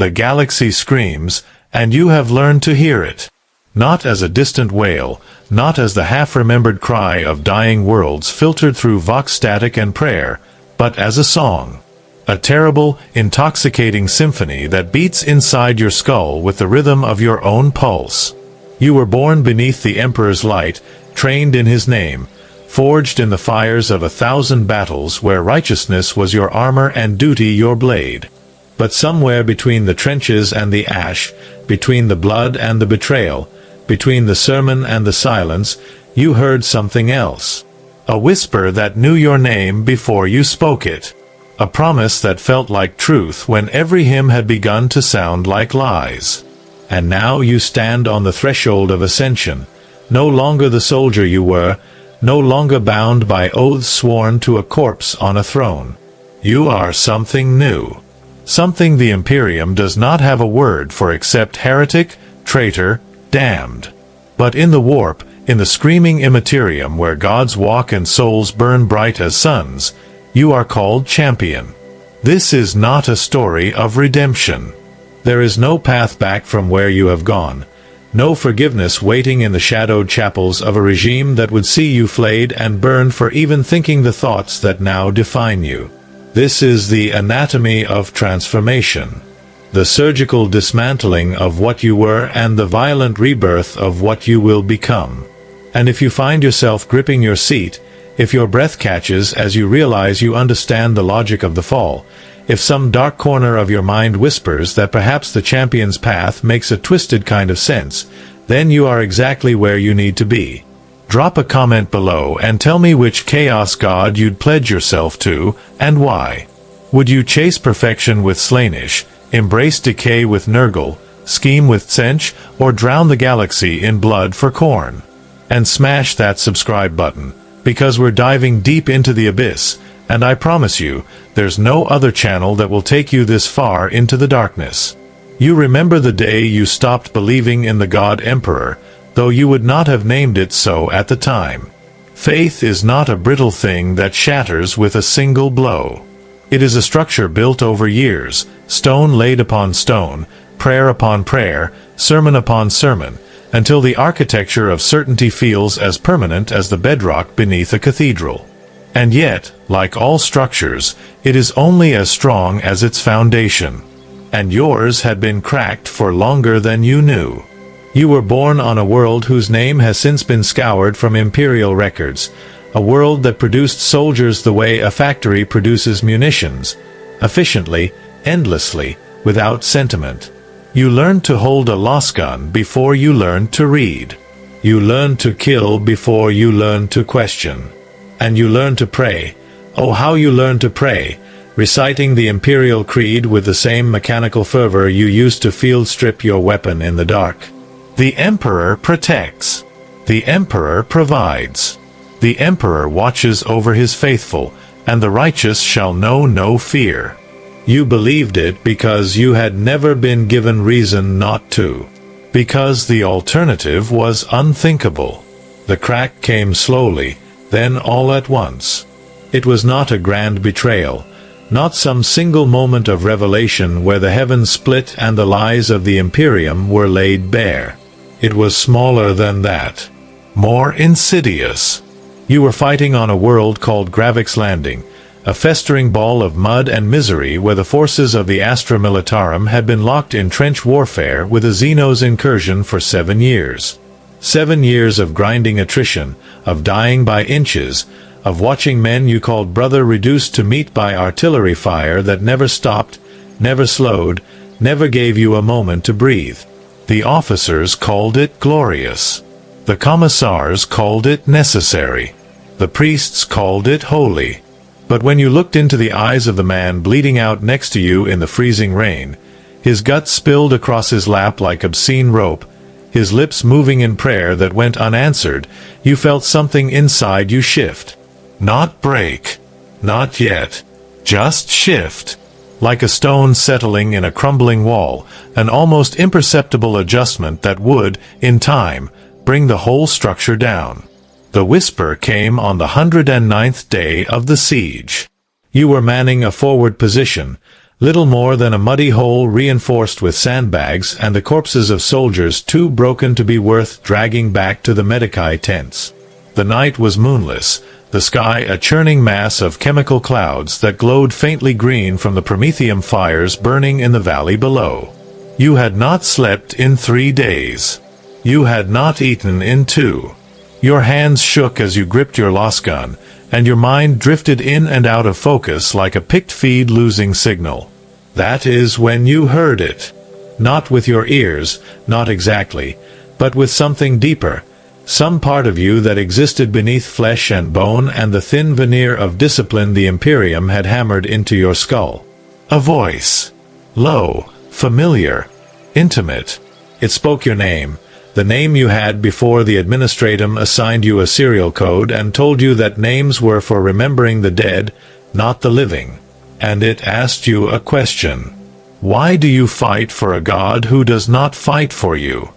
The galaxy screams, and you have learned to hear it. Not as a distant wail, not as the half-remembered cry of dying worlds filtered through vox static and prayer, but as a song. A terrible, intoxicating symphony that beats inside your skull with the rhythm of your own pulse. You were born beneath the Emperor's light, trained in his name, forged in the fires of 1,000 battles where righteousness was your armor and duty your blade. But somewhere between the trenches and the ash, between the blood and the betrayal, between the sermon and the silence, you heard something else. A whisper that knew your name before you spoke it. A promise that felt like truth when every hymn had begun to sound like lies. And now you stand on the threshold of ascension, no longer the soldier you were, no longer bound by oaths sworn to a corpse on a throne. You are something new. Something the Imperium does not have a word for except heretic, traitor, damned. But in the warp, in the screaming immaterium where gods walk and souls burn bright as suns, you are called champion. This is not a story of redemption. There is no path back from where you have gone, no forgiveness waiting in the shadowed chapels of a regime that would see you flayed and burned for even thinking the thoughts that now define you. This is the anatomy of transformation, the surgical dismantling of what you were and the violent rebirth of what you will become. And if you find yourself gripping your seat, if your breath catches as you realize you understand the logic of the fall, if some dark corner of your mind whispers that perhaps the champion's path makes a twisted kind of sense, then you are exactly where you need to be. Drop a comment below and tell me which chaos god you'd pledge yourself to, and why. Would you chase perfection with Slaanesh, embrace decay with Nurgle, scheme with Tsench, or drown the galaxy in blood for Khorne? And smash that subscribe button, because we're diving deep into the abyss, and I promise you, there's no other channel that will take you this far into the darkness. You remember the day you stopped believing in the God Emperor, though you would not have named it so at the time. Faith is not a brittle thing that shatters with a single blow. It is a structure built over years, stone laid upon stone, prayer upon prayer, sermon upon sermon, until the architecture of certainty feels as permanent as the bedrock beneath a cathedral. And yet, like all structures, it is only as strong as its foundation. And yours had been cracked for longer than you knew. You were born on a world whose name has since been scoured from Imperial records, a world that produced soldiers the way a factory produces munitions, efficiently, endlessly, without sentiment. You learned to hold a lasgun before you learned to read. You learned to kill before you learned to question. And you learned to pray. Oh, how you learned to pray, reciting the Imperial Creed with the same mechanical fervor you used to field strip your weapon in the dark. The Emperor protects. The Emperor provides. The Emperor watches over his faithful, and the righteous shall know no fear. You believed it because you had never been given reason not to. Because the alternative was unthinkable. The crack came slowly, then all at once. It was not a grand betrayal, not some single moment of revelation where the heavens split and the lies of the Imperium were laid bare. It was smaller than that, more insidious. You were fighting on a world called Gravix Landing, a festering ball of mud and misery where the forces of the Astra Militarum had been locked in trench warfare with a Xenos incursion for 7 years. 7 years of grinding attrition, of dying by inches, of watching men you called brother reduced to meat by artillery fire that never stopped, never slowed, never gave you a moment to breathe. The officers called it glorious. The commissars called it necessary. The priests called it holy. But when you looked into the eyes of the man bleeding out next to you in the freezing rain, his guts spilled across his lap like obscene rope, his lips moving in prayer that went unanswered, you felt something inside you shift. Not break. Not yet. Just shift. Like a stone settling in a crumbling wall, an almost imperceptible adjustment that would, in time, bring the whole structure down. The whisper came on the 109th day of the siege. You were manning a forward position, Little more than a muddy hole reinforced with sandbags and the corpses of soldiers too broken to be worth dragging back to the Medicae tents. The night was moonless, the sky a churning mass of chemical clouds that glowed faintly green from the promethium fires burning in the valley below. You had not slept in 3 days. You had not eaten in 2. Your hands shook as you gripped your lost gun, and your mind drifted in and out of focus like a picked feed losing signal. That is when you heard it. Not with your ears, not exactly, but with something deeper. Some part of you that existed beneath flesh and bone and the thin veneer of discipline the Imperium had hammered into your skull. A voice. Low, familiar, intimate. It spoke your name, the name you had before the administratum assigned you a serial code and told you that names were for remembering the dead, not the living. And it asked you a question. Why do you fight for a god who does not fight for you?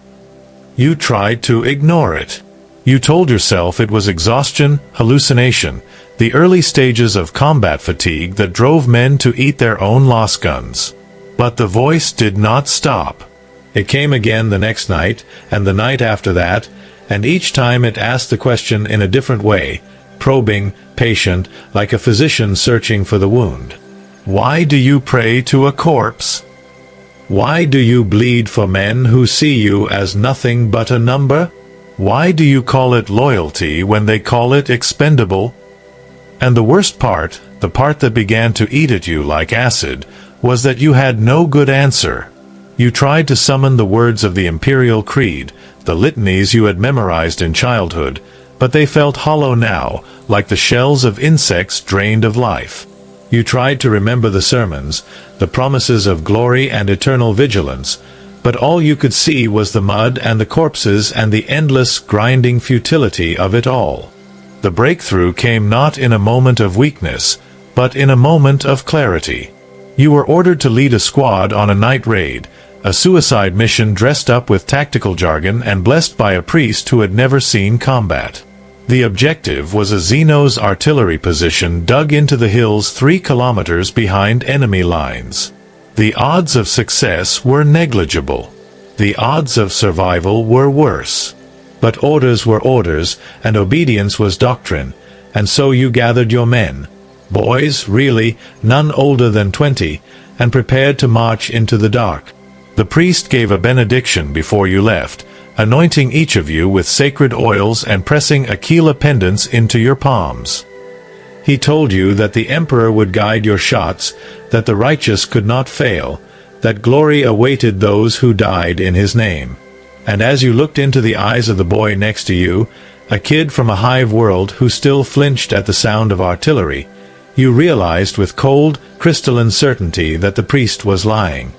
You tried to ignore it. You told yourself it was exhaustion, hallucination, the early stages of combat fatigue that drove men to eat their own lost guns. But the voice did not stop. It came again the next night, and the night after that, and each time it asked the question in a different way, probing, patient, like a physician searching for the wound. Why do you pray to a corpse? Why do you bleed for men who see you as nothing but a number? Why do you call it loyalty when they call it expendable? And the worst part, the part that began to eat at you like acid, was that you had no good answer. You tried to summon the words of the Imperial Creed, the litanies you had memorized in childhood, but they felt hollow now, like the shells of insects drained of life. You tried to remember the sermons, the promises of glory and eternal vigilance, but all you could see was the mud and the corpses and the endless, grinding futility of it all. The breakthrough came not in a moment of weakness, but in a moment of clarity. You were ordered to lead a squad on a night raid, a suicide mission dressed up with tactical jargon and blessed by a priest who had never seen combat. The objective was a Xenos artillery position dug into the hills 3 kilometers behind enemy lines. The odds of success were negligible. The odds of survival were worse. But orders were orders, and obedience was doctrine, and so you gathered your men, boys, really, none older than 20, and prepared to march into the dark. The priest gave a benediction before you left, anointing each of you with sacred oils and pressing Aquila pendants into your palms. He told you that the emperor would guide your shots, that the righteous could not fail, that glory awaited those who died in his name. And as you looked into the eyes of the boy next to you, a kid from a hive world who still flinched at the sound of artillery, you realized with cold, crystalline certainty that the priest was lying.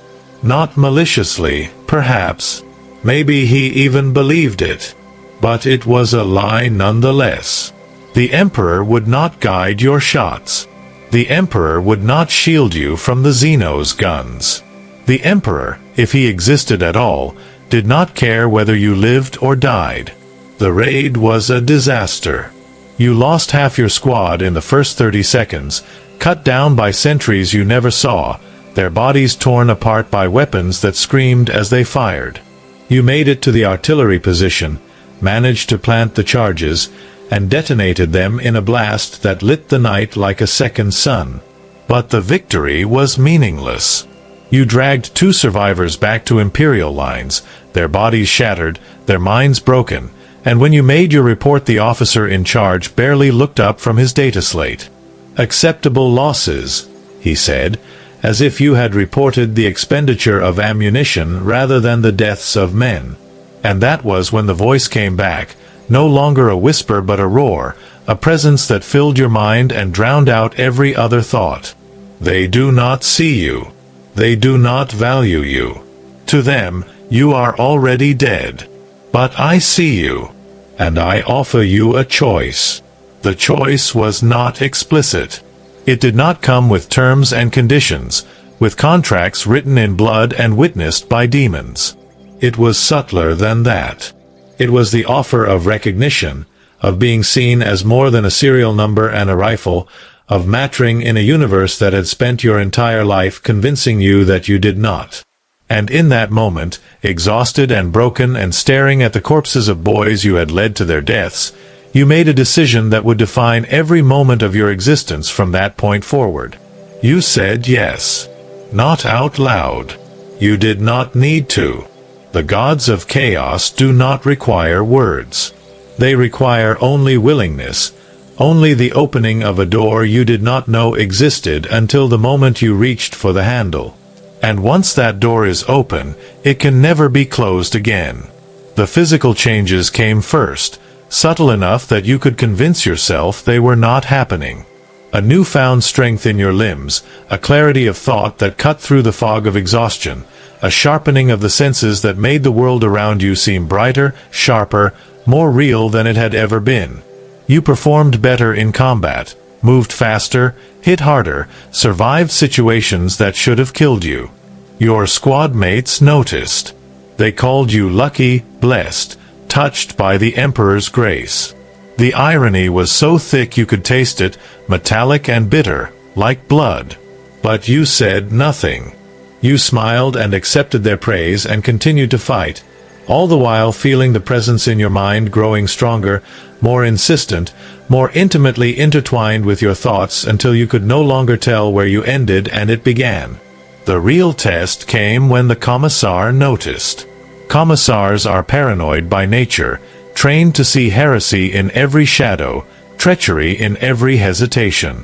Not maliciously, perhaps. Maybe he even believed it. But it was a lie nonetheless. The Emperor would not guide your shots. The Emperor would not shield you from the Xenos guns. The Emperor, if he existed at all, did not care whether you lived or died. The raid was a disaster. You lost half your squad in the first 30 seconds, cut down by sentries you never saw, their bodies torn apart by weapons that screamed as they fired. You made it to the artillery position, managed to plant the charges, and detonated them in a blast that lit the night like a second sun. But the victory was meaningless. You dragged 2 survivors back to Imperial lines, their bodies shattered, their minds broken, and when you made your report the officer in charge barely looked up from his data slate. "Acceptable losses," he said, as if you had reported the expenditure of ammunition rather than the deaths of men. And that was when the voice came back, no longer a whisper but a roar, a presence that filled your mind and drowned out every other thought. "They do not see you. They do not value you. To them, you are already dead. But I see you, and I offer you a choice." The choice was not explicit. It did not come with terms and conditions, with contracts written in blood and witnessed by demons. It was subtler than that. It was the offer of recognition, of being seen as more than a serial number and a rifle, of mattering in a universe that had spent your entire life convincing you that you did not. And in that moment, exhausted and broken and staring at the corpses of boys you had led to their deaths, you made a decision that would define every moment of your existence from that point forward. You said yes. Not out loud. You did not need to. The gods of chaos do not require words. They require only willingness, only the opening of a door you did not know existed until the moment you reached for the handle. And once that door is open, it can never be closed again. The physical changes came first, subtle enough that you could convince yourself they were not happening. A newfound strength in your limbs, a clarity of thought that cut through the fog of exhaustion, a sharpening of the senses that made the world around you seem brighter, sharper, more real than it had ever been. You performed better in combat, moved faster, hit harder, survived situations that should have killed you. Your squad mates noticed. They called you lucky, blessed, touched by the Emperor's grace. The irony was so thick you could taste it, metallic and bitter, like blood. But you said nothing. You smiled and accepted their praise and continued to fight, all the while feeling the presence in your mind growing stronger, more insistent, more intimately intertwined with your thoughts until you could no longer tell where you ended and it began. The real test came when the Commissar noticed. Commissars are paranoid by nature, trained to see heresy in every shadow, treachery in every hesitation.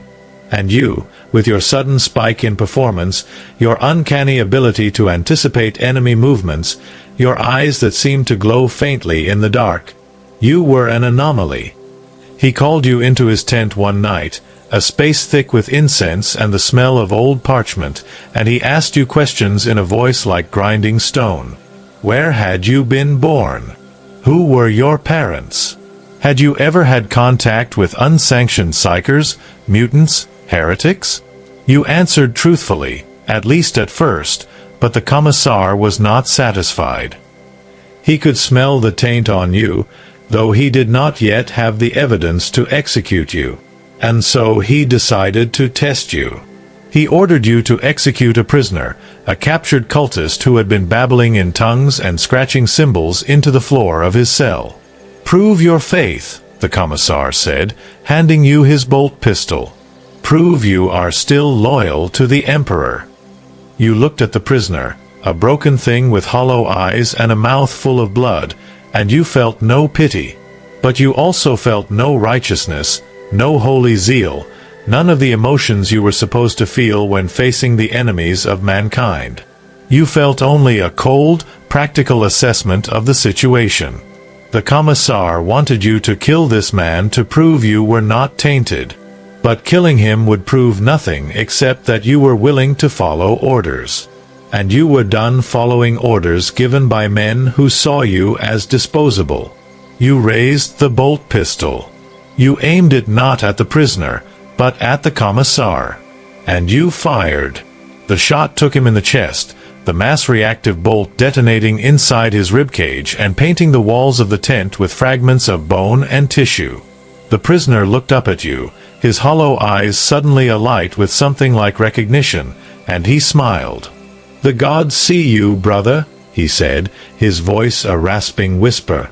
And you, with your sudden spike in performance, your uncanny ability to anticipate enemy movements, your eyes that seemed to glow faintly in the dark, you were an anomaly. He called you into his tent one night, a space thick with incense and the smell of old parchment, and he asked you questions in a voice like grinding stone. Where had you been born? Who were your parents? Had you ever had contact with unsanctioned psychers, mutants, heretics? You answered truthfully, at least at first, but the Commissar was not satisfied. He could smell the taint on you, though he did not yet have the evidence to execute you. And so he decided to test you. He ordered you to execute a prisoner, a captured cultist who had been babbling in tongues and scratching symbols into the floor of his cell. "Prove your faith," the Commissar said, handing you his bolt pistol. "Prove you are still loyal to the Emperor." You looked at the prisoner, a broken thing with hollow eyes and a mouth full of blood, and you felt no pity. But you also felt no righteousness, no holy zeal, none of the emotions you were supposed to feel when facing the enemies of mankind. You felt only a cold, practical assessment of the situation. The Commissar wanted you to kill this man to prove you were not tainted. But killing him would prove nothing except that you were willing to follow orders. And you were done following orders given by men who saw you as disposable. You raised the bolt pistol. You aimed it not at the prisoner, but at the Commissar. And you fired. The shot took him in the chest, the mass-reactive bolt detonating inside his ribcage and painting the walls of the tent with fragments of bone and tissue. The prisoner looked up at you, his hollow eyes suddenly alight with something like recognition, and he smiled. "The gods see you, brother," he said, his voice a rasping whisper.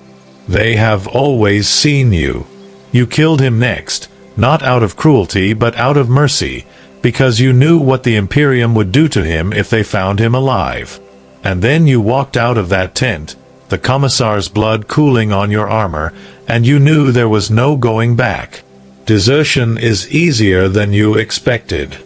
"They have always seen you." You killed him next, not out of cruelty but out of mercy, because you knew what the Imperium would do to him if they found him alive. And then you walked out of that tent, the Commissar's blood cooling on your armor, and you knew there was no going back. Desertion is easier than you expected.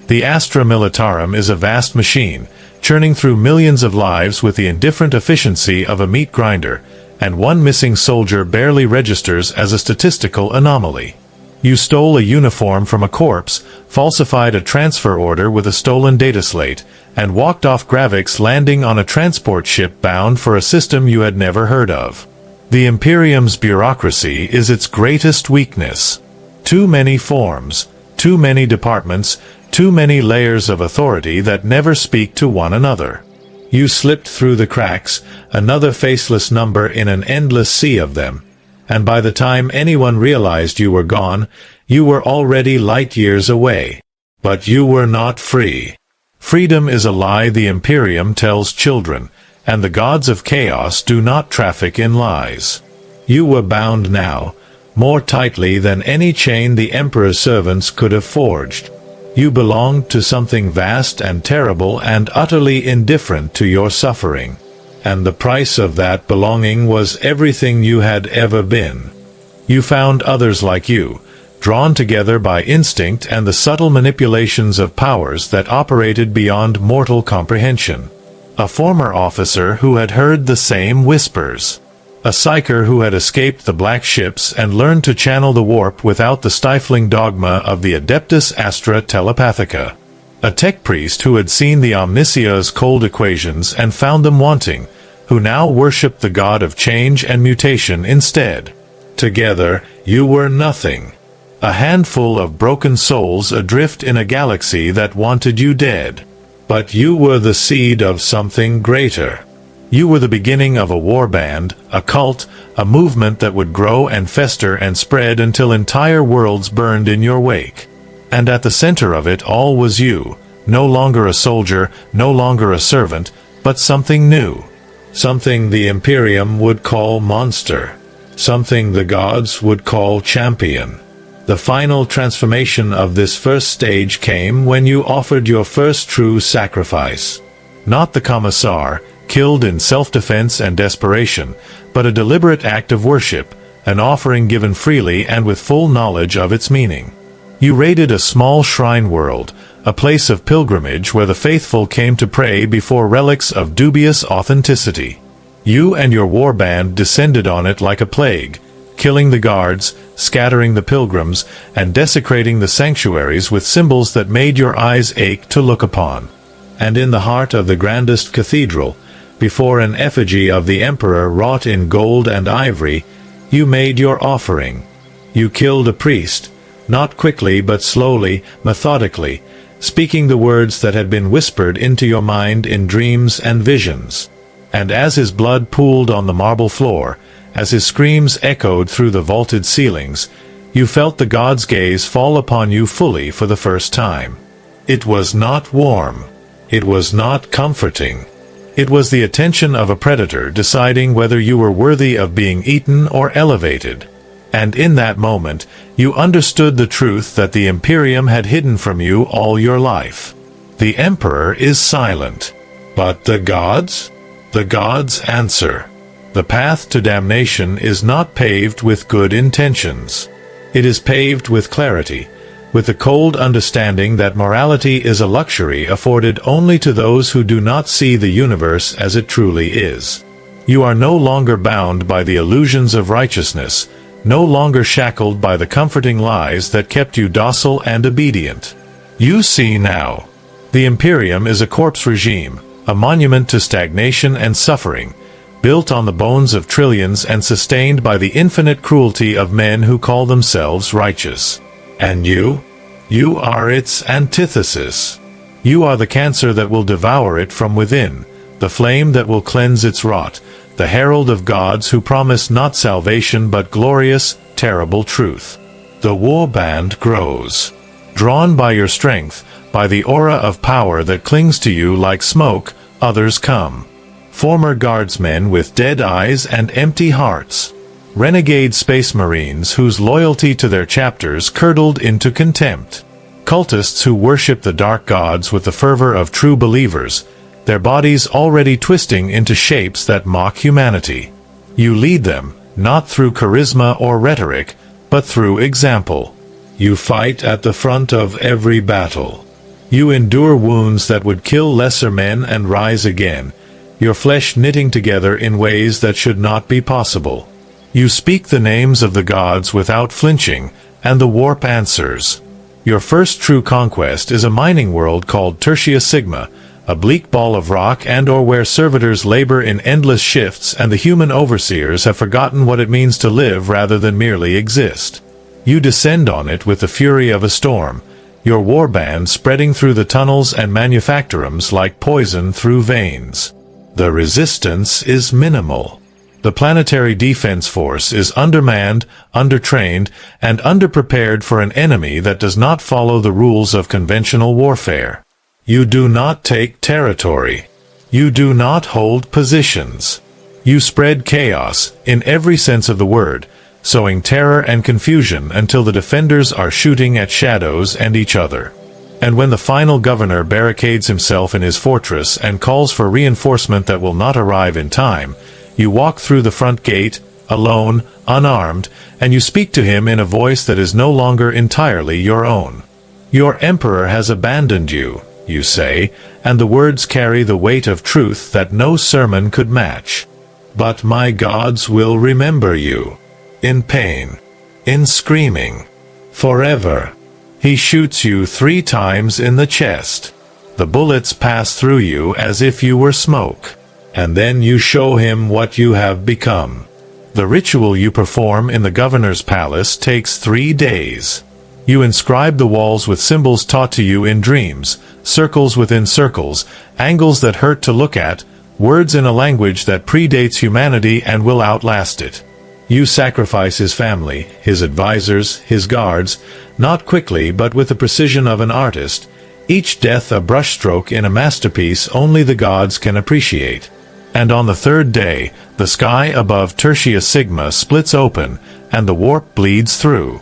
The Astra Militarum is a vast machine, churning through millions of lives with the indifferent efficiency of a meat grinder, and one missing soldier barely registers as a statistical anomaly. You stole a uniform from a corpse, falsified a transfer order with a stolen data slate, and walked off Gravix landing on a transport ship bound for a system you had never heard of. The Imperium's bureaucracy is its greatest weakness. Too many forms, too many departments, too many layers of authority that never speak to one another. You slipped through the cracks, another faceless number in an endless sea of them, and by the time anyone realized you were gone, You were already light years away. But you were not free. Freedom is a lie the Imperium tells children, and the gods of chaos do not traffic in lies. You were bound now, more tightly than any chain the Emperor's servants could have forged. You belonged to something vast and terrible and utterly indifferent to your suffering. And the price of that belonging was everything you had ever been. You found others like you, drawn together by instinct and the subtle manipulations of powers that operated beyond mortal comprehension. A former officer who had heard the same whispers. A psyker who had escaped the black ships and learned to channel the warp without the stifling dogma of the Adeptus Astra Telepathica. A tech priest who had seen the Omnissiah's cold equations and found them wanting, who now worshipped the god of change and mutation instead. Together, you were nothing. A handful of broken souls adrift in a galaxy that wanted you dead. But you were the seed of something greater. You were the beginning of a warband, a cult, a movement that would grow and fester and spread until entire worlds burned in your wake. And at the center of it all was you, no longer a soldier, no longer a servant, but something new. Something the Imperium would call monster. Something the gods would call champion. The final transformation of this first stage came when you offered your first true sacrifice. Not the commissar, killed in self-defense and desperation, but a deliberate act of worship, an offering given freely and with full knowledge of its meaning. You raided a small shrine world, a place of pilgrimage where the faithful came to pray before relics of dubious authenticity. You and your warband descended on it like a plague, killing the guards, scattering the pilgrims, and desecrating the sanctuaries with symbols that made your eyes ache to look upon. And in the heart of the grandest cathedral, before an effigy of the Emperor wrought in gold and ivory, you made your offering. You killed a priest, not quickly but slowly, methodically, speaking the words that had been whispered into your mind in dreams and visions. And as his blood pooled on the marble floor, as his screams echoed through the vaulted ceilings, you felt the god's gaze fall upon you fully for the first time. It was not warm. It was not comforting. It was the attention of a predator deciding whether you were worthy of being eaten or elevated. And in that moment, you understood the truth that the Imperium had hidden from you all your life. The Emperor is silent. But the gods? The gods answer. The path to damnation is not paved with good intentions. It is paved with clarity, with the cold understanding that morality is a luxury afforded only to those who do not see the universe as it truly is. You are no longer bound by the illusions of righteousness, no longer shackled by the comforting lies that kept you docile and obedient. You see now. The Imperium is a corpse regime, a monument to stagnation and suffering, built on the bones of trillions and sustained by the infinite cruelty of men who call themselves righteous. And you? You are its antithesis. You are the cancer that will devour it from within, the flame that will cleanse its rot, the herald of gods who promise not salvation but glorious, terrible truth. The warband grows. Drawn by your strength, by the aura of power that clings to you like smoke, others come. Former guardsmen with dead eyes and empty hearts. Renegade space marines whose loyalty to their chapters curdled into contempt. Cultists who worship the dark gods with the fervor of true believers, their bodies already twisting into shapes that mock humanity. You lead them, not through charisma or rhetoric, but through example. You fight at the front of every battle. You endure wounds that would kill lesser men and rise again, your flesh knitting together in ways that should not be possible. You speak the names of the gods without flinching, and the warp answers. Your first true conquest is a mining world called Tertia Sigma, a bleak ball of rock and/or where servitors labor in endless shifts and the human overseers have forgotten what it means to live rather than merely exist. You descend on it with the fury of a storm, your warband spreading through the tunnels and manufactorums like poison through veins. The resistance is minimal. The planetary defense force is undermanned, undertrained, and underprepared for an enemy that does not follow the rules of conventional warfare. You do not take territory. You do not hold positions. You spread chaos, in every sense of the word, sowing terror and confusion until the defenders are shooting at shadows and each other. And when the final governor barricades himself in his fortress and calls for reinforcement that will not arrive in time, you walk through the front gate, alone, unarmed, and you speak to him in a voice that is no longer entirely your own. Your emperor has abandoned you, you say, and the words carry the weight of truth that no sermon could match. But my gods will remember you. In pain. In screaming. Forever. He shoots you 3 times in the chest. The bullets pass through you as if you were smoke. And then you show him what you have become. The ritual you perform in the governor's palace takes 3 days. You inscribe the walls with symbols taught to you in dreams, circles within circles, angles that hurt to look at, words in a language that predates humanity and will outlast it. You sacrifice his family, his advisors, his guards, not quickly but with the precision of an artist, each death a brushstroke in a masterpiece only the gods can appreciate. And on the 3rd day, the sky above Tertia Sigma splits open, and the warp bleeds through.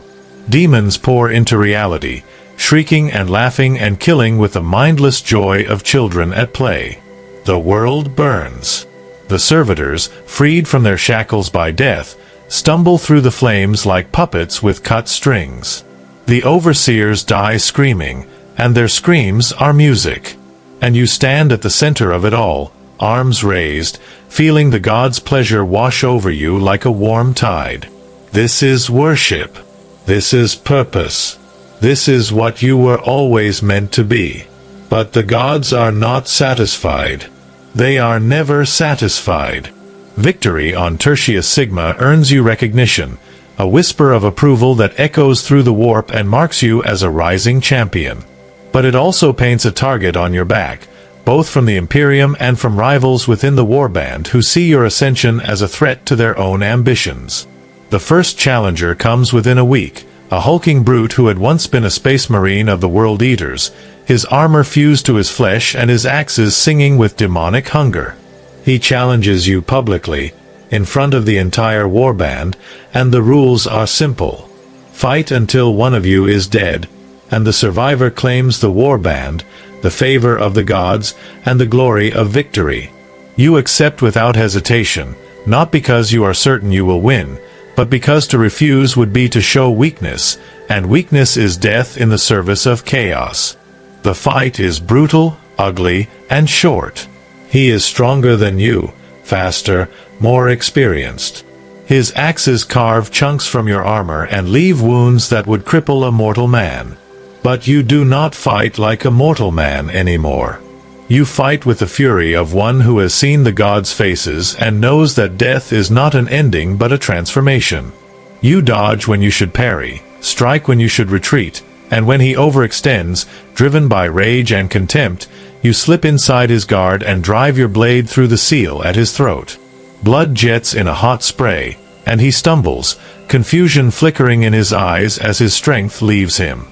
Demons pour into reality, shrieking and laughing and killing with the mindless joy of children at play. The world burns. The servitors, freed from their shackles by death, stumble through the flames like puppets with cut strings. The overseers die screaming, and their screams are music. And you stand at the center of it all, arms raised, feeling the gods' pleasure wash over you like a warm tide. This is worship. This is purpose. This is what you were always meant to be. But the gods are not satisfied. They are never satisfied. Victory on Tertia Sigma earns you recognition, a whisper of approval that echoes through the warp and marks you as a rising champion. But it also paints a target on your back, both from the Imperium and from rivals within the warband who see your ascension as a threat to their own ambitions. The first challenger comes within a week, a hulking brute who had once been a space marine of the World Eaters, his armor fused to his flesh and his axes singing with demonic hunger. He challenges you publicly, in front of the entire warband, and the rules are simple. Fight until one of you is dead, and the survivor claims the warband, the favor of the gods, and the glory of victory. You accept without hesitation, not because you are certain you will win, but because to refuse would be to show weakness, and weakness is death in the service of chaos. The fight is brutal, ugly, and short. He is stronger than you, faster, more experienced. His axes carve chunks from your armor and leave wounds that would cripple a mortal man. But you do not fight like a mortal man anymore. You fight with the fury of one who has seen the gods' faces and knows that death is not an ending but a transformation. You dodge when you should parry, strike when you should retreat, and when he overextends, driven by rage and contempt, you slip inside his guard and drive your blade through the seal at his throat. Blood jets in a hot spray, and he stumbles, confusion flickering in his eyes as his strength leaves him.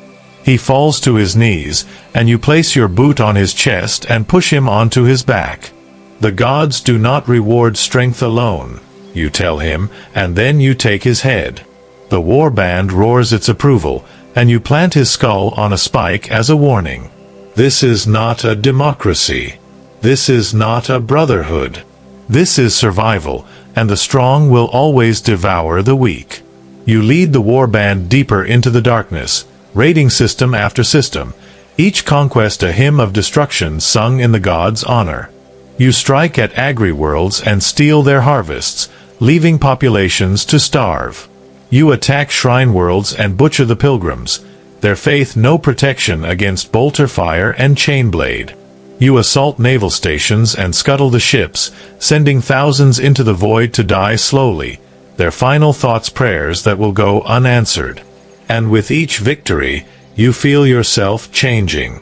He falls to his knees, and you place your boot on his chest and push him onto his back. The gods do not reward strength alone, you tell him, and then you take his head. The warband roars its approval, and you plant his skull on a spike as a warning. This is not a democracy. This is not a brotherhood. This is survival, and the strong will always devour the weak. You lead the warband deeper into the darkness, raiding system after system, each conquest a hymn of destruction sung in the gods' honor. You strike at agri-worlds and steal their harvests, leaving populations to starve. You attack shrine worlds and butcher the pilgrims, their faith no protection against bolter fire and chainblade. You assault naval stations and scuttle the ships, sending thousands into the void to die slowly, their final thoughts prayers that will go unanswered. And with each victory, you feel yourself changing.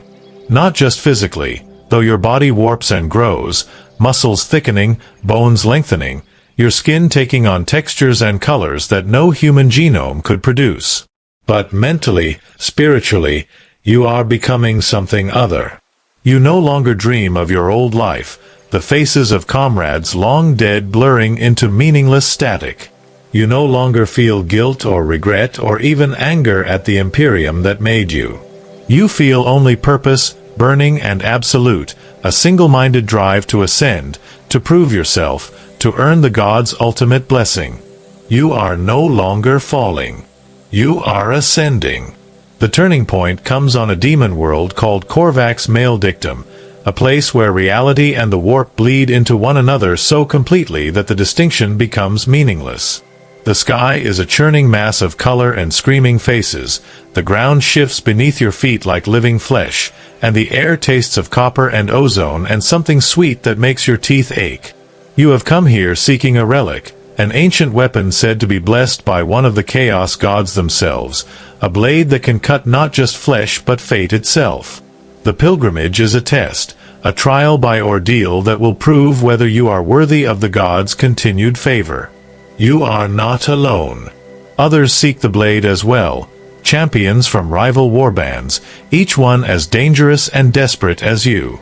Not just physically, though your body warps and grows, muscles thickening, bones lengthening, your skin taking on textures and colors that no human genome could produce. But mentally, spiritually, you are becoming something other. You no longer dream of your old life, the faces of comrades long dead blurring into meaningless static. You no longer feel guilt or regret or even anger at the Imperium that made you. You feel only purpose, burning and absolute, a single-minded drive to ascend, to prove yourself, to earn the gods' ultimate blessing. You are no longer falling. You are ascending. The turning point comes on a demon world called Korvax's Maledictum, a place where reality and the warp bleed into one another so completely that the distinction becomes meaningless. The sky is a churning mass of color and screaming faces, the ground shifts beneath your feet like living flesh, and the air tastes of copper and ozone and something sweet that makes your teeth ache. You have come here seeking a relic, an ancient weapon said to be blessed by one of the chaos gods themselves, a blade that can cut not just flesh but fate itself. The pilgrimage is a test, a trial by ordeal that will prove whether you are worthy of the gods' continued favor. You are not alone. Others seek the blade as well, champions from rival warbands, each one as dangerous and desperate as you.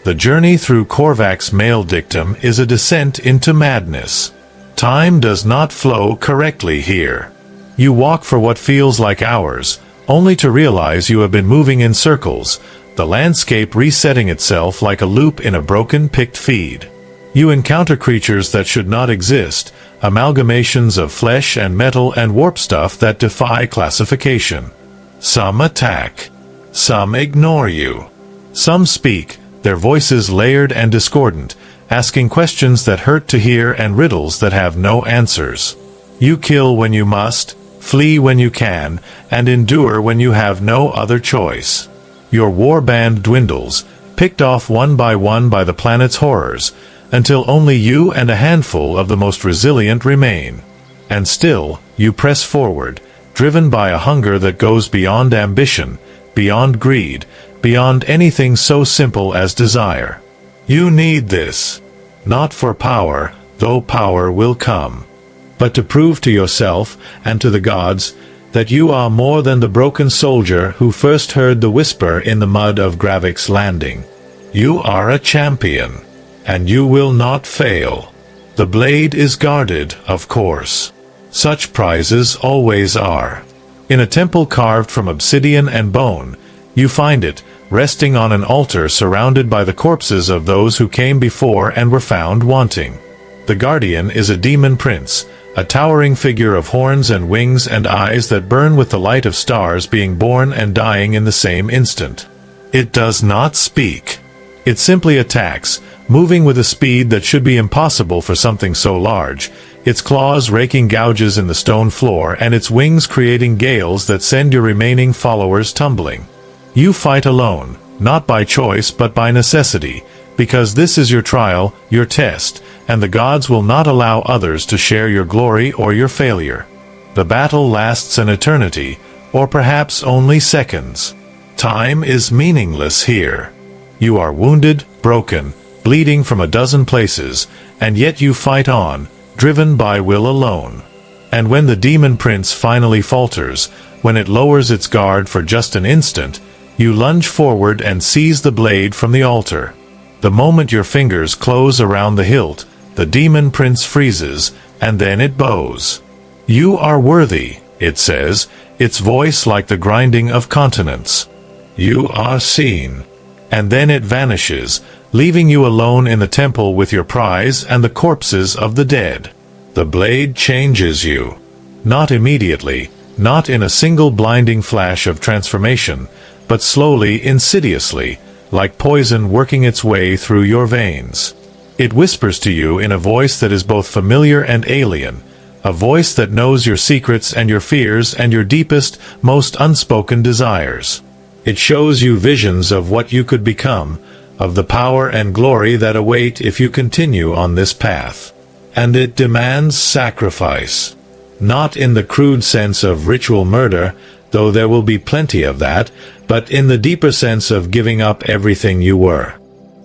The journey through Korvax's Maledictum is a descent into madness. Time does not flow correctly here. You walk for what feels like hours, only to realize you have been moving in circles, the landscape resetting itself like a loop in a broken picked feed. You encounter creatures that should not exist, amalgamations of flesh and metal and warp stuff that defy classification. Some attack. Some ignore you. Some speak, their voices layered and discordant, asking questions that hurt to hear and riddles that have no answers. You kill when you must, flee when you can, and endure when you have no other choice. Your warband dwindles, picked off one by the planet's horrors, until only you and a handful of the most resilient remain. And still, you press forward, driven by a hunger that goes beyond ambition, beyond greed, beyond anything so simple as desire. You need this. Not for power, though power will come, but to prove to yourself and to the gods that you are more than the broken soldier who first heard the whisper in the mud of Gravik's landing. You are a champion, and you will not fail. The blade is guarded, of course. Such prizes always are. In a temple carved from obsidian and bone, you find it, resting on an altar surrounded by the corpses of those who came before and were found wanting. The guardian is a demon prince, a towering figure of horns and wings and eyes that burn with the light of stars, being born and dying in the same instant. It does not speak. It simply attacks, moving with a speed that should be impossible for something so large, its claws raking gouges in the stone floor and its wings creating gales that send your remaining followers tumbling. You fight alone, not by choice but by necessity, because this is your trial, your test, and the gods will not allow others to share your glory or your failure. The battle lasts an eternity, or perhaps only seconds. Time is meaningless here. You are wounded, broken, bleeding from a dozen places, and yet you fight on, driven by will alone. And when the demon prince finally falters, when it lowers its guard for just an instant, you lunge forward and seize the blade from the altar. The moment your fingers close around the hilt, the demon prince freezes, and then it bows. You are worthy, it says, its voice like the grinding of continents. You are seen. And then it vanishes, leaving you alone in the temple with your prize and the corpses of the dead. The blade changes you. Not immediately, not in a single blinding flash of transformation, but slowly, insidiously, like poison working its way through your veins. It whispers to you in a voice that is both familiar and alien, a voice that knows your secrets and your fears and your deepest, most unspoken desires. It shows you visions of what you could become, of the power and glory that await if you continue on this path. And it demands sacrifice. Not in the crude sense of ritual murder, though there will be plenty of that, but in the deeper sense of giving up everything you were.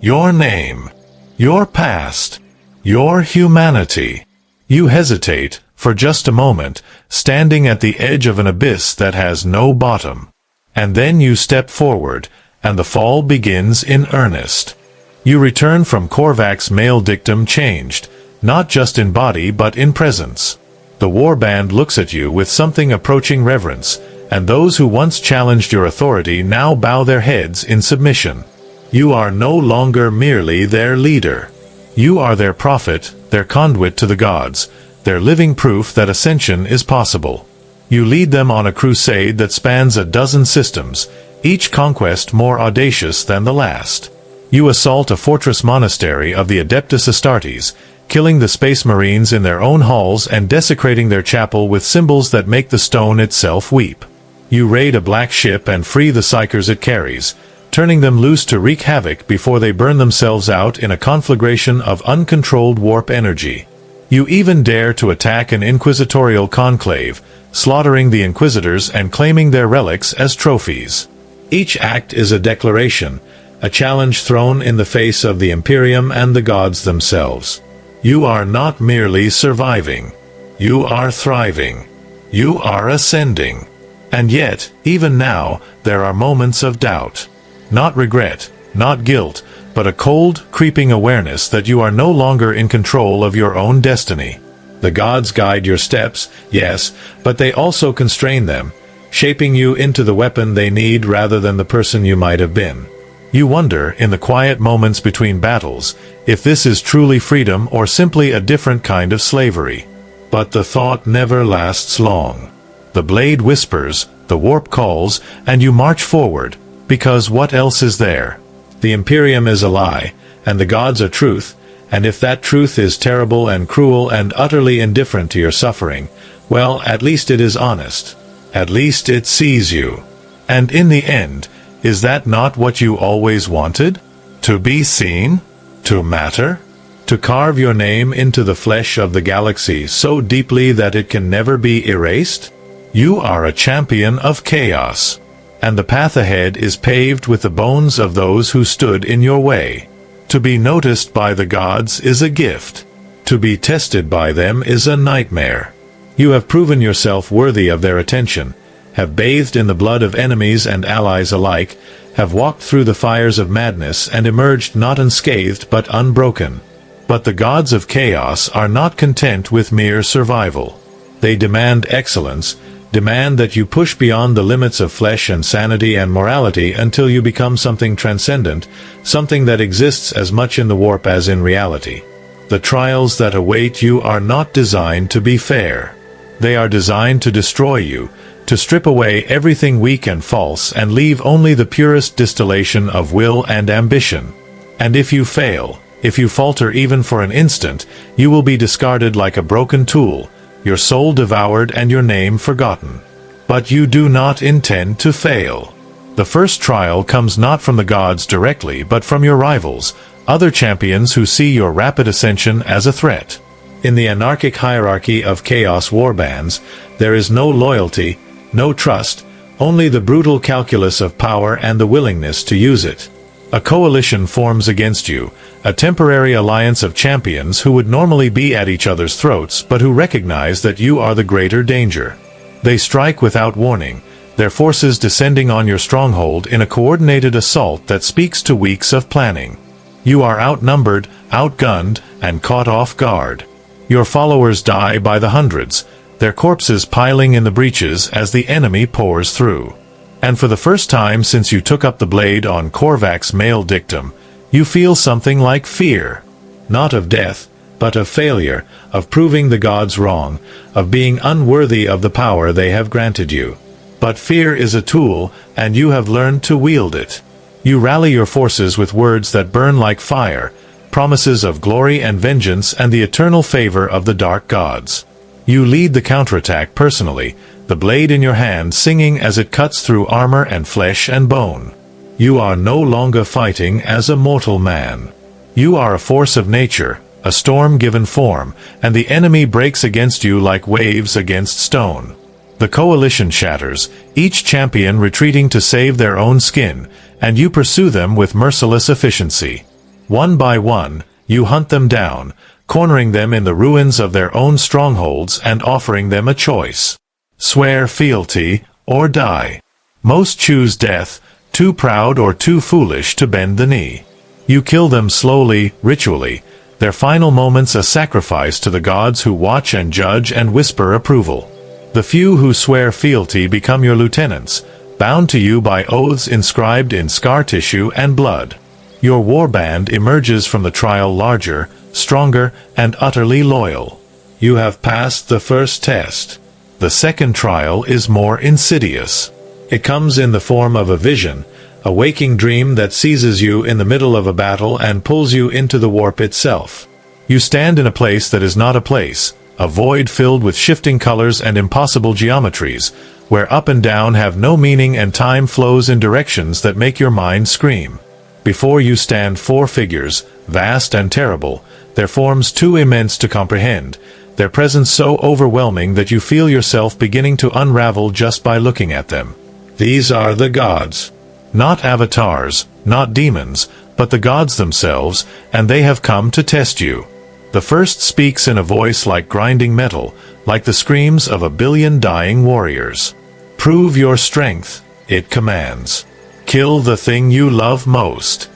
Your name, your past, your humanity. You hesitate, for just a moment, standing at the edge of an abyss that has no bottom. And then you step forward, and the fall begins in earnest. You return from Korvac's male dictum changed, not just in body but in presence. The warband looks at you with something approaching reverence, and those who once challenged your authority now bow their heads in submission. You are no longer merely their leader. You are their prophet, their conduit to the gods, their living proof that ascension is possible. You lead them on a crusade that spans a dozen systems, each conquest more audacious than the last. You assault a fortress monastery of the Adeptus Astartes, killing the Space Marines in their own halls and desecrating their chapel with symbols that make the stone itself weep. You raid a black ship and free the psychers it carries, turning them loose to wreak havoc before they burn themselves out in a conflagration of uncontrolled warp energy. You even dare to attack an inquisitorial conclave, slaughtering the inquisitors and claiming their relics as trophies. Each act is a declaration, a challenge thrown in the face of the Imperium and the gods themselves. You are not merely surviving. You are thriving. You are ascending. And yet, even now, there are moments of doubt. Not regret, not guilt, but a cold, creeping awareness that you are no longer in control of your own destiny. The gods guide your steps, yes, but they also constrain them, shaping you into the weapon they need rather than the person you might have been. You wonder, in the quiet moments between battles, if this is truly freedom or simply a different kind of slavery. But the thought never lasts long. The blade whispers, the warp calls, and you march forward, because what else is there? The Imperium is a lie, and the gods are truth, and if that truth is terrible and cruel and utterly indifferent to your suffering, well, at least it is honest. At least it sees you. And in the end, is that not what you always wanted? To be seen? To matter? To carve your name into the flesh of the galaxy so deeply that it can never be erased? You are a champion of chaos, and the path ahead is paved with the bones of those who stood in your way. To be noticed by the gods is a gift. To be tested by them is a nightmare. You have proven yourself worthy of their attention, have bathed in the blood of enemies and allies alike, have walked through the fires of madness and emerged not unscathed but unbroken. But the gods of chaos are not content with mere survival. They demand excellence, demand that you push beyond the limits of flesh and sanity and morality until you become something transcendent, something that exists as much in the warp as in reality. The trials that await you are not designed to be fair. They are designed to destroy you, to strip away everything weak and false and leave only the purest distillation of will and ambition. And if you fail, if you falter even for an instant, you will be discarded like a broken tool, your soul devoured and your name forgotten. But you do not intend to fail. The first trial comes not from the gods directly but from your rivals, other champions who see your rapid ascension as a threat. In the anarchic hierarchy of chaos warbands, there is no loyalty, no trust, only the brutal calculus of power and the willingness to use it. A coalition forms against you, a temporary alliance of champions who would normally be at each other's throats but who recognize that you are the greater danger. They strike without warning, their forces descending on your stronghold in a coordinated assault that speaks to weeks of planning. You are outnumbered, outgunned, and caught off guard. Your followers die by the hundreds, their corpses piling in the breaches as the enemy pours through. And for the first time since you took up the blade on Korvac's male dictum, you feel something like fear. Not of death, but of failure, of proving the gods wrong, of being unworthy of the power they have granted you. But fear is a tool, and you have learned to wield it. You rally your forces with words that burn like fire, promises of glory and vengeance and the eternal favor of the dark gods. You lead the counterattack personally, the blade in your hand singing as it cuts through armor and flesh and bone. You are no longer fighting as a mortal man. You are a force of nature, a storm given form, and the enemy breaks against you like waves against stone. The coalition shatters, each champion retreating to save their own skin, and you pursue them with merciless efficiency. One by one, you hunt them down, cornering them in the ruins of their own strongholds and offering them a choice. Swear fealty, or die. Most choose death, too proud or too foolish to bend the knee. You kill them slowly, ritually, their final moments a sacrifice to the gods who watch and judge and whisper approval. The few who swear fealty become your lieutenants, bound to you by oaths inscribed in scar tissue and blood. Your warband emerges from the trial larger, stronger, and utterly loyal. You have passed the first test. The second trial is more insidious. It comes in the form of a vision, a waking dream that seizes you in the middle of a battle and pulls you into the warp itself. You stand in a place that is not a place, a void filled with shifting colors and impossible geometries, where up and down have no meaning and time flows in directions that make your mind scream. Before you stand four figures, vast and terrible, their forms too immense to comprehend, their presence so overwhelming that you feel yourself beginning to unravel just by looking at them. These are the gods. Not avatars, not demons, but the gods themselves, and they have come to test you. The first speaks in a voice like grinding metal, like the screams of a billion dying warriors. Prove your strength, it commands. Kill the thing you love most.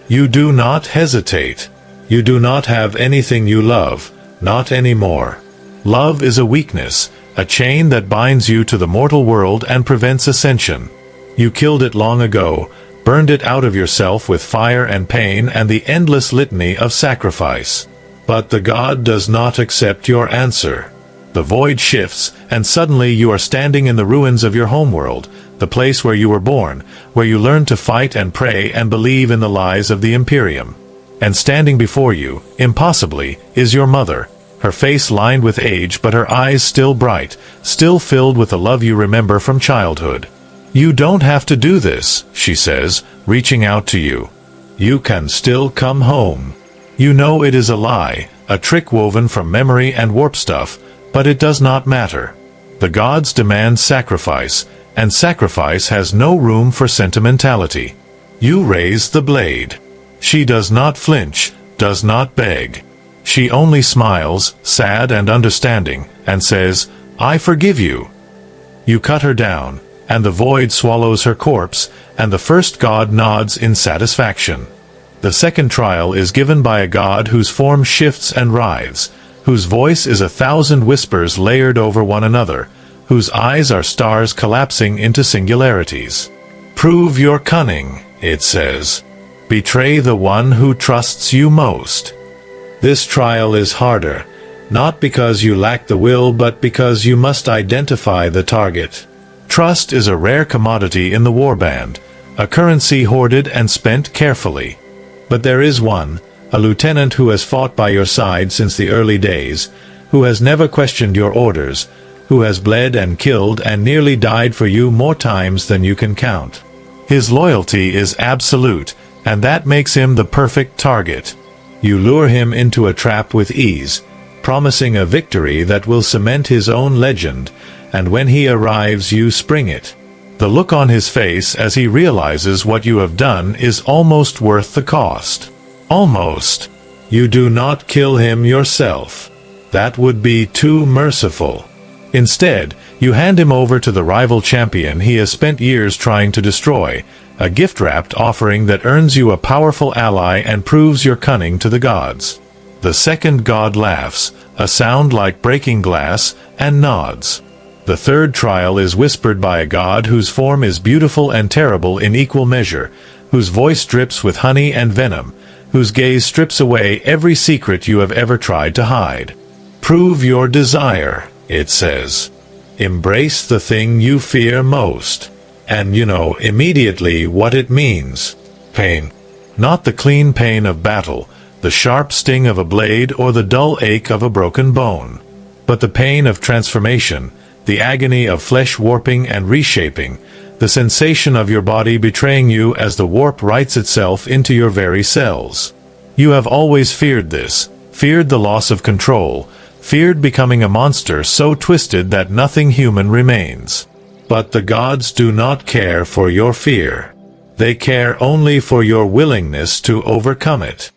You do not hesitate. You do not have anything you love, not anymore. Love is a weakness, a chain that binds you to the mortal world and prevents ascension. You killed it long ago, burned it out of yourself with fire and pain and the endless litany of sacrifice. But the god does not accept your answer. The void shifts, and suddenly you are standing in the ruins of your homeworld, the place where you were born, where you learned to fight and pray and believe in the lies of the Imperium. And standing before you, impossibly, is your mother, her face lined with age but her eyes still bright, still filled with the love you remember from childhood. You don't have to do this, she says, reaching out to you. You can still come home. You know it is a lie, a trick woven from memory and warp stuff, but it does not matter. The gods demand sacrifice, and sacrifice has no room for sentimentality. You raise the blade. She does not flinch, does not beg. She only smiles, sad and understanding, and says, "I forgive you." You cut her down, and the void swallows her corpse, and the first god nods in satisfaction. The second trial is given by a god whose form shifts and writhes, whose voice is 1,000 whispers layered over one another, whose eyes are stars collapsing into singularities. Prove your cunning, it says. Betray the one who trusts you most. This trial is harder, not because you lack the will but because you must identify the target. Trust is a rare commodity in the warband, a currency hoarded and spent carefully. But there is one, a lieutenant who has fought by your side since the early days, who has never questioned your orders, who has bled and killed and nearly died for you more times than you can count. His loyalty is absolute, and that makes him the perfect target. You lure him into a trap with ease, promising a victory that will cement his own legend, and when he arrives you spring it. The look on his face as he realizes what you have done is almost worth the cost. Almost. You do not kill him yourself. That would be too merciful. Instead, you hand him over to the rival champion he has spent years trying to destroy, a gift-wrapped offering that earns you a powerful ally and proves your cunning to the gods. The second god laughs, a sound like breaking glass, and nods. The third trial is whispered by a god whose form is beautiful and terrible in equal measure, whose voice drips with honey and venom, whose gaze strips away every secret you have ever tried to hide. Prove your desire, it says. Embrace the thing you fear most. And you know immediately what it means. Pain. Not the clean pain of battle, the sharp sting of a blade or the dull ache of a broken bone, but the pain of transformation, the agony of flesh warping and reshaping, the sensation of your body betraying you as the warp writes itself into your very cells. You have always feared this, feared the loss of control, feared becoming a monster so twisted that nothing human remains. But the gods do not care for your fear. They care only for your willingness to overcome it.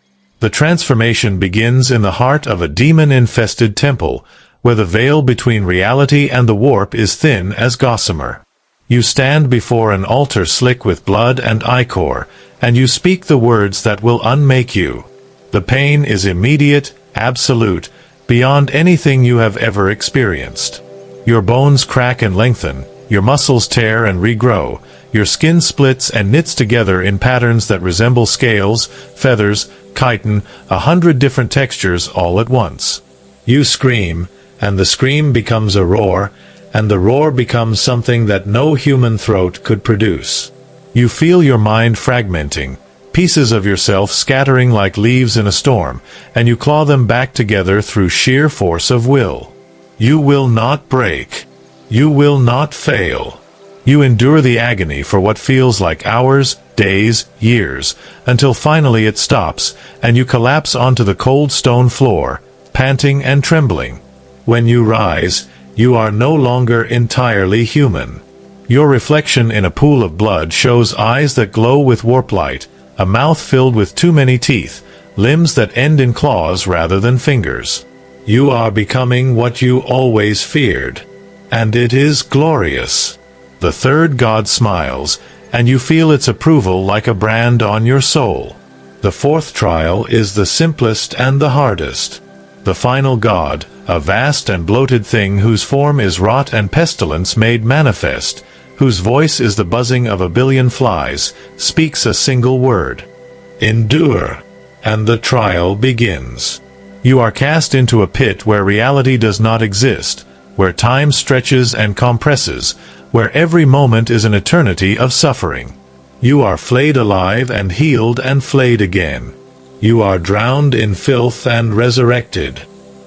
The transformation begins in the heart of a demon-infested temple, where the veil between reality and the warp is thin as gossamer. You stand before an altar slick with blood and ichor, and you speak the words that will unmake you. The pain is immediate, absolute, beyond anything you have ever experienced. Your bones crack and lengthen, your muscles tear and regrow, your skin splits and knits together in patterns that resemble scales, feathers, chitin, 100 different textures all at once. You scream, and the scream becomes a roar, and the roar becomes something that no human throat could produce. You feel your mind fragmenting, pieces of yourself scattering like leaves in a storm, and you claw them back together through sheer force of will. You will not break. You will not fail. You endure the agony for what feels like hours, days, years, until finally it stops, and you collapse onto the cold stone floor, panting and trembling. When you rise, you are no longer entirely human. Your reflection in a pool of blood shows eyes that glow with warp light, a mouth filled with too many teeth, limbs that end in claws rather than fingers. You are becoming what you always feared. And it is glorious. The third god smiles, and you feel its approval like a brand on your soul. The fourth trial is the simplest and the hardest. The final god, a vast and bloated thing whose form is rot and pestilence made manifest, whose voice is the buzzing of a billion flies, speaks a single word. Endure. And the trial begins. You are cast into a pit where reality does not exist, where time stretches and compresses, where every moment is an eternity of suffering. You are flayed alive and healed and flayed again. You are drowned in filth and resurrected.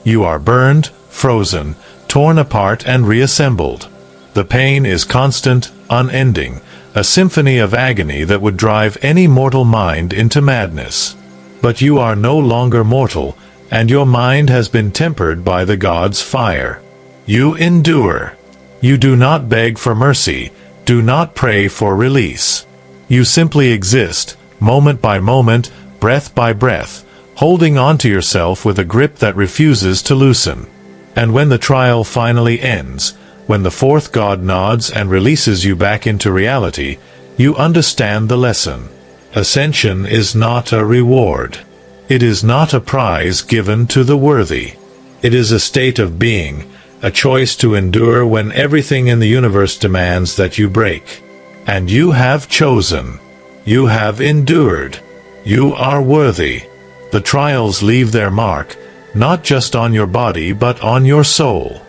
You are burned, frozen, torn apart and reassembled. The pain is constant, unending, a symphony of agony that would drive any mortal mind into madness. But you are no longer mortal, and your mind has been tempered by the gods' fire. You endure. You do not beg for mercy, do not pray for release. You simply exist, moment by moment, breath by breath, holding on to yourself with a grip that refuses to loosen. And when the trial finally ends, when the fourth god nods and releases you back into reality, you understand the lesson. Ascension is not a reward. It is not a prize given to the worthy. It is a state of being, a choice to endure when everything in the universe demands that you break. And you have chosen. You have endured. You are worthy. The trials leave their mark, not just on your body but on your soul.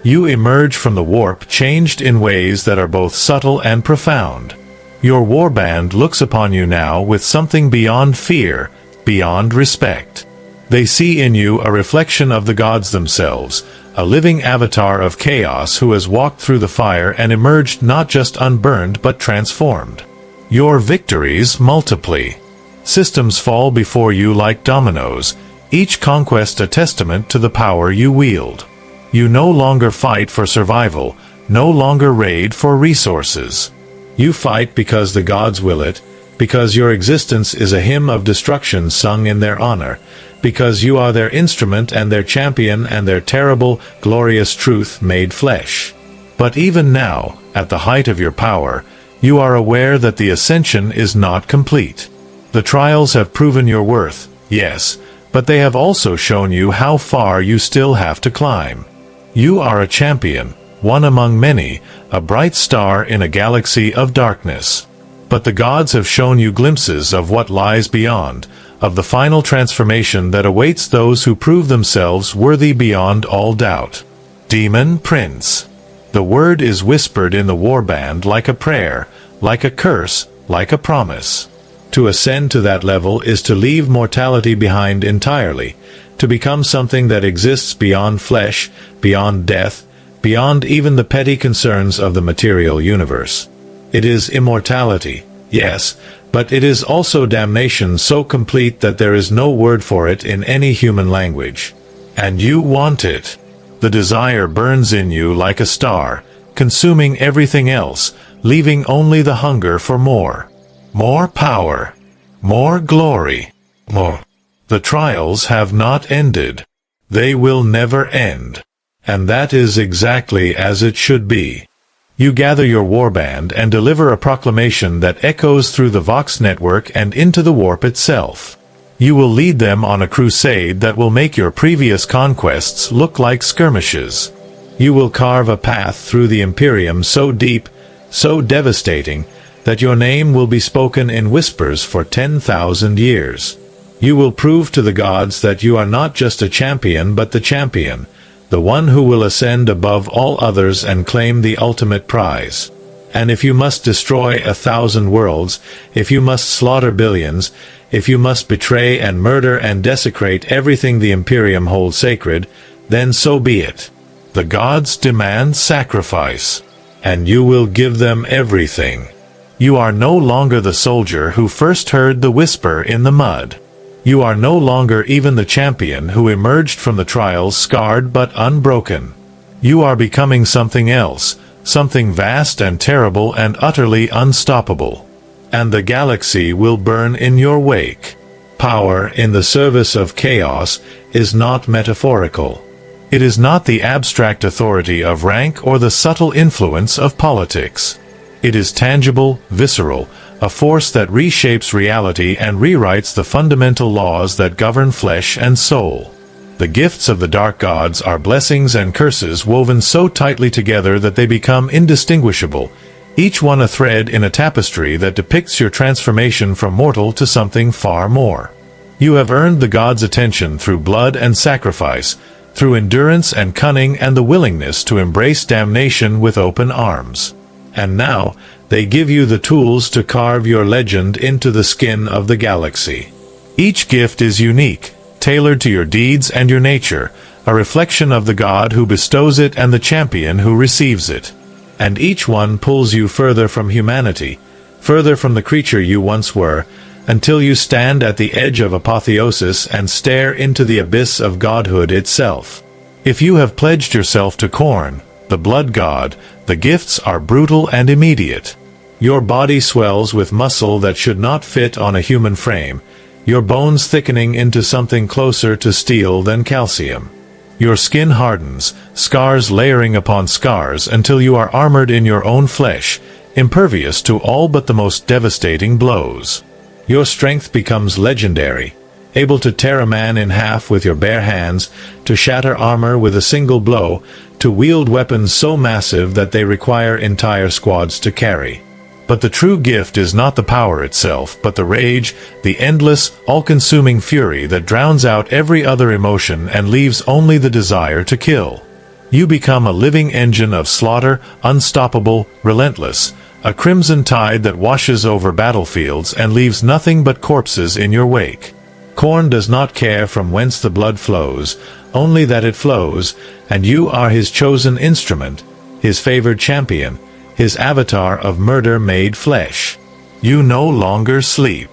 You emerge from the warp changed in ways that are both subtle and profound. Your warband looks upon you now with something beyond fear, beyond respect. They see in you a reflection of the gods themselves, a living avatar of chaos who has walked through the fire and emerged not just unburned but transformed. Your victories multiply. Systems fall before you like dominoes, each conquest a testament to the power you wield. You no longer fight for survival, no longer raid for resources. You fight because the gods will it, because your existence is a hymn of destruction sung in their honor, because you are their instrument and their champion and their terrible, glorious truth made flesh. But even now, at the height of your power, you are aware that the ascension is not complete. The trials have proven your worth, yes, but they have also shown you how far you still have to climb. You are a champion, one among many, a bright star in a galaxy of darkness. But the gods have shown you glimpses of what lies beyond, of the final transformation that awaits those who prove themselves worthy beyond all doubt. Demon Prince. The word is whispered in the warband like a prayer, like a curse, like a promise. To ascend to that level is to leave mortality behind entirely, to become something that exists beyond flesh, beyond death, beyond even the petty concerns of the material universe. It is immortality, yes, but it is also damnation so complete that there is no word for it in any human language. And you want it. The desire burns in you like a star, consuming everything else, leaving only the hunger for more. More power. More glory. More The trials have not ended. They will never end. And that is exactly as it should be. You gather your warband and deliver a proclamation that echoes through the Vox network and into the warp itself. You will lead them on a crusade that will make your previous conquests look like skirmishes. You will carve a path through the Imperium so deep, so devastating, that your name will be spoken in whispers for 10,000 years. You will prove to the gods that you are not just a champion but the champion, the one who will ascend above all others and claim the ultimate prize. And if you must destroy 1,000 worlds, if you must slaughter billions, if you must betray and murder and desecrate everything the Imperium holds sacred, then so be it. The gods demand sacrifice, and you will give them everything. You are no longer the soldier who first heard the whisper in the mud. You are no longer even the champion who emerged from the trials scarred but unbroken. You are becoming something else, something vast and terrible and utterly unstoppable. And the galaxy will burn in your wake. Power in the service of chaos is not metaphorical. It is not the abstract authority of rank or the subtle influence of politics. It is tangible, visceral, a force that reshapes reality and rewrites the fundamental laws that govern flesh and soul. The gifts of the dark gods are blessings and curses woven so tightly together that they become indistinguishable, each one a thread in a tapestry that depicts your transformation from mortal to something far more. You have earned the gods' attention through blood and sacrifice, through endurance and cunning and the willingness to embrace damnation with open arms. And now, they give you the tools to carve your legend into the skin of the galaxy. Each gift is unique, tailored to your deeds and your nature, a reflection of the god who bestows it and the champion who receives it. And each one pulls you further from humanity, further from the creature you once were, until you stand at the edge of apotheosis and stare into the abyss of godhood itself. If you have pledged yourself to Khorne, the blood god, the gifts are brutal and immediate. Your body swells with muscle that should not fit on a human frame, your bones thickening into something closer to steel than calcium. Your skin hardens, scars layering upon scars until you are armored in your own flesh, impervious to all but the most devastating blows. Your strength becomes legendary, able to tear a man in half with your bare hands, to shatter armor with a single blow, to wield weapons so massive that they require entire squads to carry. But the true gift is not the power itself, but the rage, the endless, all-consuming fury that drowns out every other emotion and leaves only the desire to kill. You become a living engine of slaughter, unstoppable, relentless, a crimson tide that washes over battlefields and leaves nothing but corpses in your wake. Khorne does not care from whence the blood flows, only that it flows, and you are his chosen instrument, his favored champion, his avatar of murder made flesh. You no longer sleep.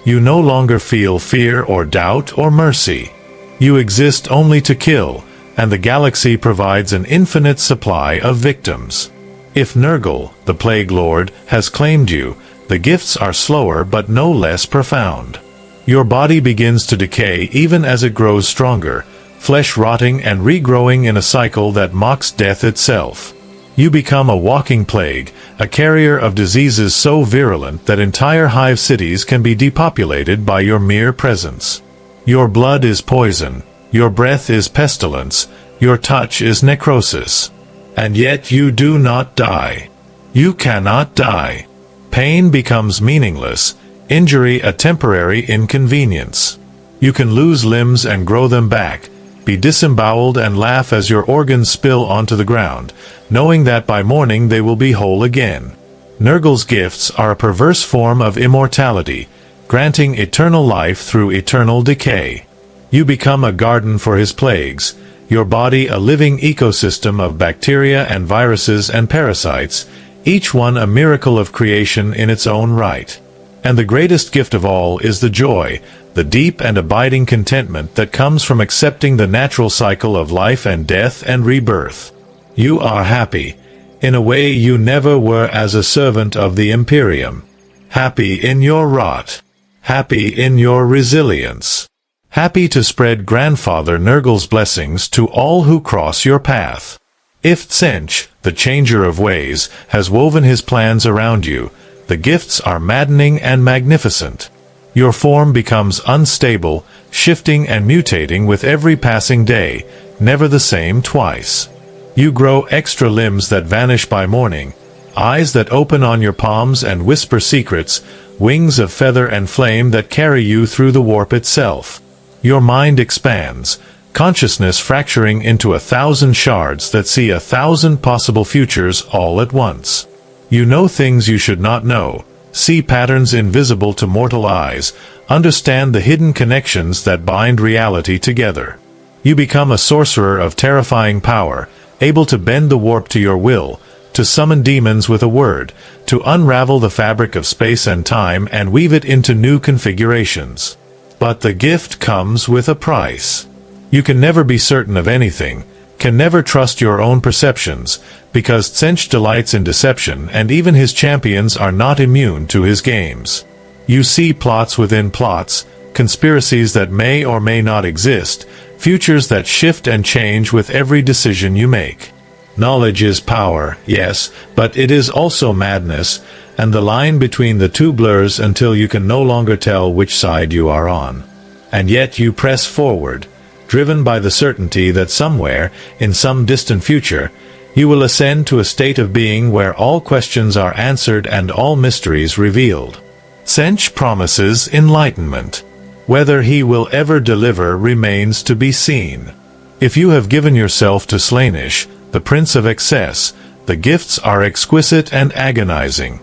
You no longer feel fear or doubt or mercy. You exist only to kill, and the galaxy provides an infinite supply of victims. If Nurgle, the Plague Lord, has claimed you, the gifts are slower but no less profound. Your body begins to decay even as it grows stronger, flesh rotting and regrowing in a cycle that mocks death itself. You become a walking plague, a carrier of diseases so virulent that entire hive cities can be depopulated by your mere presence. Your blood is poison, your breath is pestilence, your touch is necrosis. And yet you do not die. You cannot die. Pain becomes meaningless, injury a temporary inconvenience. You can lose limbs and grow them back, be disemboweled and laugh as your organs spill onto the ground, knowing that by morning they will be whole again. Nurgle's gifts are a perverse form of immortality, granting eternal life through eternal decay. You become a garden for his plagues, your body a living ecosystem of bacteria and viruses and parasites, each one a miracle of creation in its own right. And the greatest gift of all is the joy, the deep and abiding contentment that comes from accepting the natural cycle of life and death and rebirth. You are happy, in a way you never were as a servant of the Imperium. Happy in your rot. Happy in your resilience. happy to spread Grandfather Nurgle's blessings to all who cross your path. If Tsench, the changer of ways, has woven his plans around you, the gifts are maddening and magnificent. Your form becomes unstable, shifting and mutating with every passing day, never the same twice. You grow extra limbs that vanish by morning, eyes that open on your palms and whisper secrets, wings of feather and flame that carry you through the warp itself. Your mind expands, consciousness fracturing into 1,000 shards that see 1,000 possible futures all at once. You know things you should not know, see patterns invisible to mortal eyes, understand the hidden connections that bind reality together. You become a sorcerer of terrifying power, able to bend the warp to your will, to summon demons with a word, to unravel the fabric of space and time and weave it into new configurations. But the gift comes with a price. You can never be certain of anything, can never trust your own perceptions, because Tsench delights in deception and even his champions are not immune to his games. You see plots within plots, conspiracies that may or may not exist, futures that shift and change with every decision you make. Knowledge is power, yes, but it is also madness, and the line between the two blurs until you can no longer tell which side you are on. And yet you press forward, driven by the certainty that somewhere, in some distant future, you will ascend to a state of being where all questions are answered and all mysteries revealed. Tsench promises enlightenment. Whether he will ever deliver remains to be seen. If you have given yourself to Slaanesh, the Prince of Excess, the gifts are exquisite and agonizing.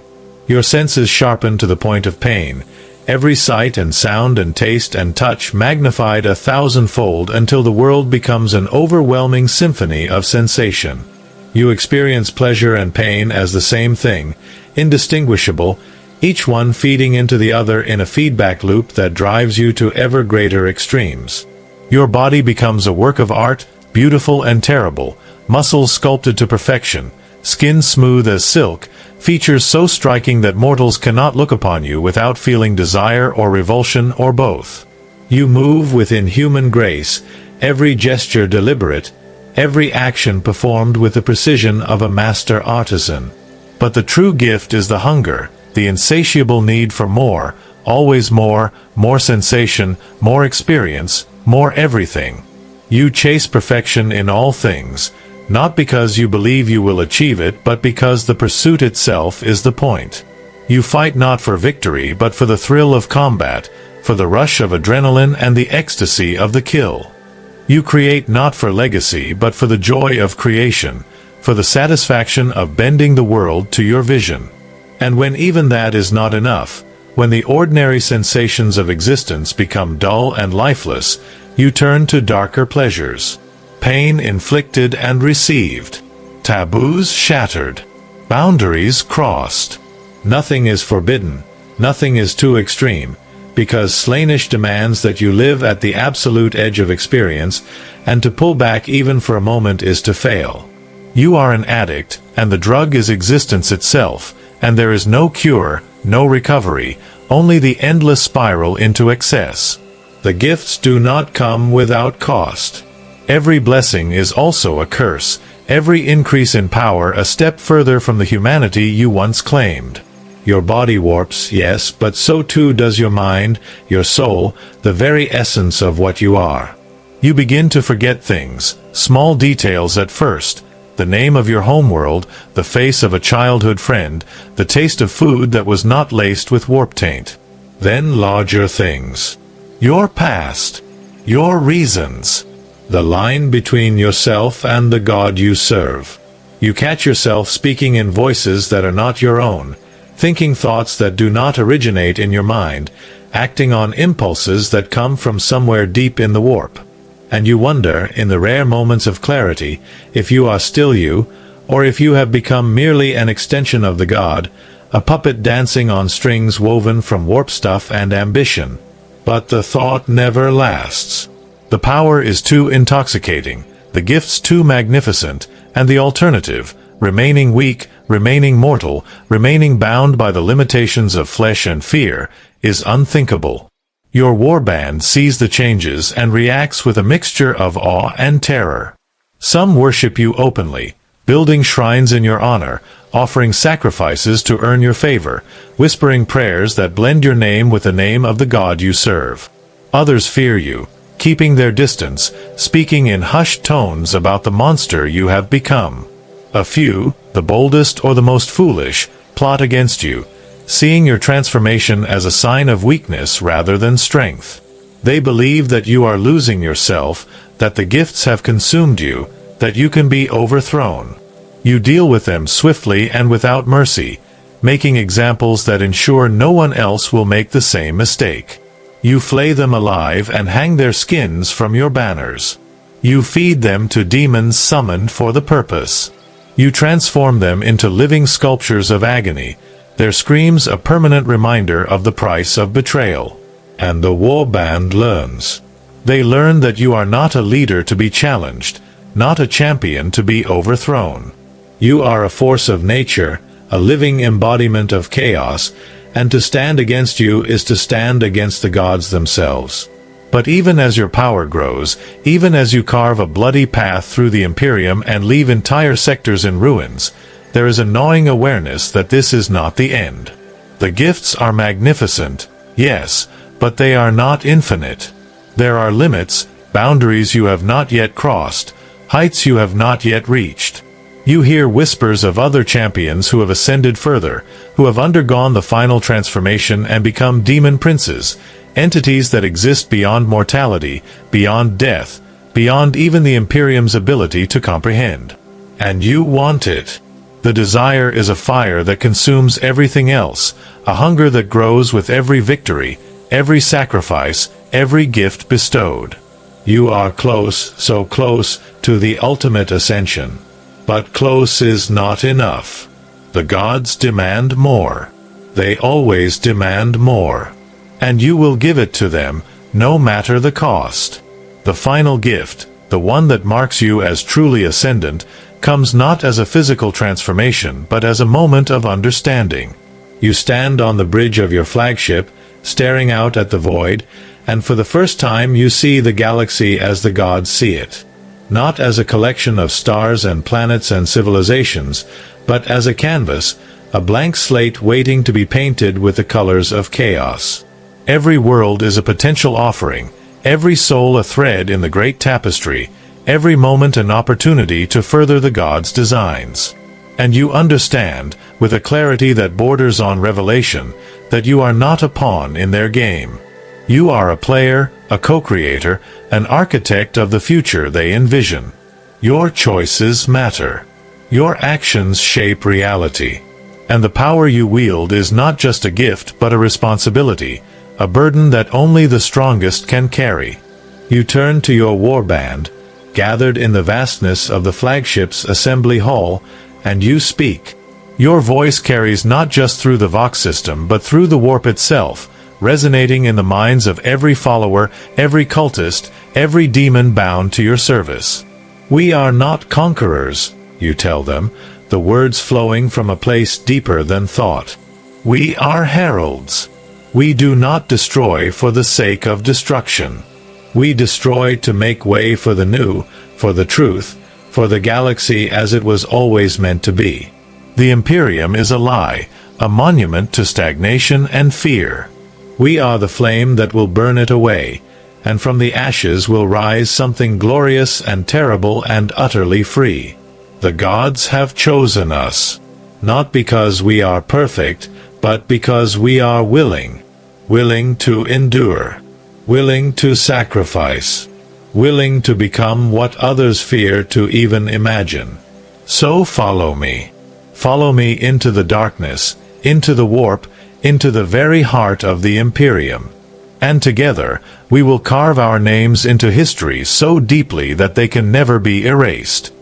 Your senses sharpen to the point of pain, every sight and sound and taste and touch magnified 1,000-fold until the world becomes an overwhelming symphony of sensation. You experience pleasure and pain as the same thing, indistinguishable, each one feeding into the other in a feedback loop that drives you to ever greater extremes. Your body becomes a work of art, beautiful and terrible, muscles sculpted to perfection, skin smooth as silk, features so striking that mortals cannot look upon you without feeling desire or revulsion or both. You move with inhuman grace, every gesture deliberate, every action performed with the precision of a master artisan. But the true gift is the hunger, the insatiable need for more, always more sensation, more experience, more everything. You chase perfection in all things, not because you believe you will achieve it, but because the pursuit itself is the point. You fight not for victory, but for the thrill of combat, for the rush of adrenaline and the ecstasy of the kill. You create not for legacy, but for the joy of creation, for the satisfaction of bending the world to your vision. And when even that is not enough, when the ordinary sensations of existence become dull and lifeless, you turn to darker pleasures. Pain inflicted and received. Taboos shattered. Boundaries crossed. Nothing is forbidden. Nothing is too extreme, because Slaanesh demands that you live at the absolute edge of experience, and to pull back even for a moment is to fail. You are an addict, and the drug is existence itself, and there is no cure, no recovery, only the endless spiral into excess. The gifts do not come without cost. Every blessing is also a curse, every increase in power a step further from the humanity you once claimed. Your body warps, yes, but so too does your mind, your soul, the very essence of what you are. You begin to forget things, small details at first, the name of your homeworld, the face of a childhood friend, the taste of food that was not laced with warp taint. Then larger things. Your past. Your reasons. The line between yourself and the God you serve. You catch yourself speaking in voices that are not your own, thinking thoughts that do not originate in your mind, acting on impulses that come from somewhere deep in the warp. And you wonder, in the rare moments of clarity, if you are still you, or if you have become merely an extension of the God, a puppet dancing on strings woven from warp stuff and ambition. But the thought never lasts. The power is too intoxicating, the gifts too magnificent, and the alternative, remaining weak, remaining mortal, remaining bound by the limitations of flesh and fear, is unthinkable. Your warband sees the changes and reacts with a mixture of awe and terror. Some worship you openly, building shrines in your honor, offering sacrifices to earn your favor, whispering prayers that blend your name with the name of the god you serve. Others fear you, keeping their distance, speaking in hushed tones about the monster you have become. A few, the boldest or the most foolish, plot against you, seeing your transformation as a sign of weakness rather than strength. They believe that you are losing yourself, that the gifts have consumed you, that you can be overthrown. You deal with them swiftly and without mercy, making examples that ensure no one else will make the same mistake. You flay them alive and hang their skins from your banners. You feed them to demons summoned for the purpose. You transform them into living sculptures of agony, their screams a permanent reminder of the price of betrayal. And the warband learns. They learn that you are not a leader to be challenged, not a champion to be overthrown. You are a force of nature, a living embodiment of chaos, and to stand against you is to stand against the gods themselves. But even as your power grows, even as you carve a bloody path through the Imperium and leave entire sectors in ruins, there is a gnawing awareness that this is not the end. The gifts are magnificent, yes, but they are not infinite. There are limits, boundaries you have not yet crossed, heights you have not yet reached. You hear whispers of other champions who have ascended further, who have undergone the final transformation and become demon princes, entities that exist beyond mortality, beyond death, beyond even the Imperium's ability to comprehend. And you want it. The desire is a fire that consumes everything else, a hunger that grows with every victory, every sacrifice, every gift bestowed. You are close, so close, to the ultimate ascension. But close is not enough. The gods demand more. They always demand more. And you will give it to them, no matter the cost. The final gift, the one that marks you as truly ascendant, comes not as a physical transformation but as a moment of understanding. You stand on the bridge of your flagship, staring out at the void, and for the first time you see the galaxy as the gods see it. Not as a collection of stars and planets and civilizations, but as a canvas, a blank slate waiting to be painted with the colors of chaos. Every world is a potential offering, every soul a thread in the great tapestry, every moment an opportunity to further the gods' designs. And you understand, with a clarity that borders on revelation, that you are not a pawn in their game. You are a player, a co-creator, an architect of the future they envision. Your choices matter. Your actions shape reality. And the power you wield is not just a gift but a responsibility, a burden that only the strongest can carry. You turn to your warband, gathered in the vastness of the flagship's assembly hall, and you speak. Your voice carries not just through the Vox system but through the warp itself, resonating in the minds of every follower, every cultist, every demon bound to your service. We are not conquerors, you tell them, the words flowing from a place deeper than thought. We are heralds. We do not destroy for the sake of destruction. We destroy to make way for the new, for the truth, for the galaxy as it was always meant to be. The Imperium is a lie, a monument to stagnation and fear. We are the flame that will burn it away, and from the ashes will rise something glorious and terrible and utterly free. The gods have chosen us, not because we are perfect, but because we are willing to endure, willing to sacrifice, willing to become what others fear to even imagine. So follow me into the darkness, into the warp, into the very heart of the Imperium. And together, we will carve our names into history so deeply that they can never be erased.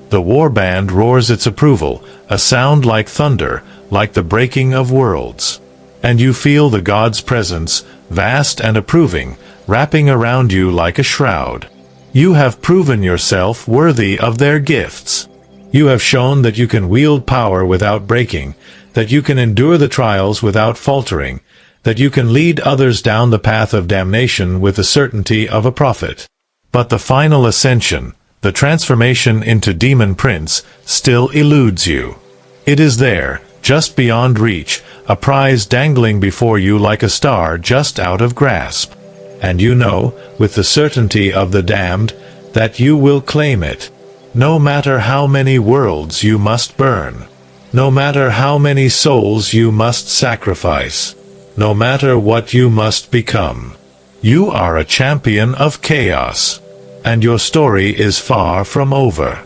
The warband roars its approval, a sound like thunder, like the breaking of worlds. And you feel the gods' presence, vast and approving, wrapping around you like a shroud. You have proven yourself worthy of their gifts. You have shown that you can wield power without breaking, that you can endure the trials without faltering, that you can lead others down the path of damnation with the certainty of a prophet. But the final ascension, the transformation into Demon Prince, still eludes you. It is there, just beyond reach, a prize dangling before you like a star just out of grasp. And you know, with the certainty of the damned, that you will claim it. No matter how many worlds you must burn. No matter how many souls you must sacrifice. No matter what you must become. You are a champion of chaos. And your story is far from over.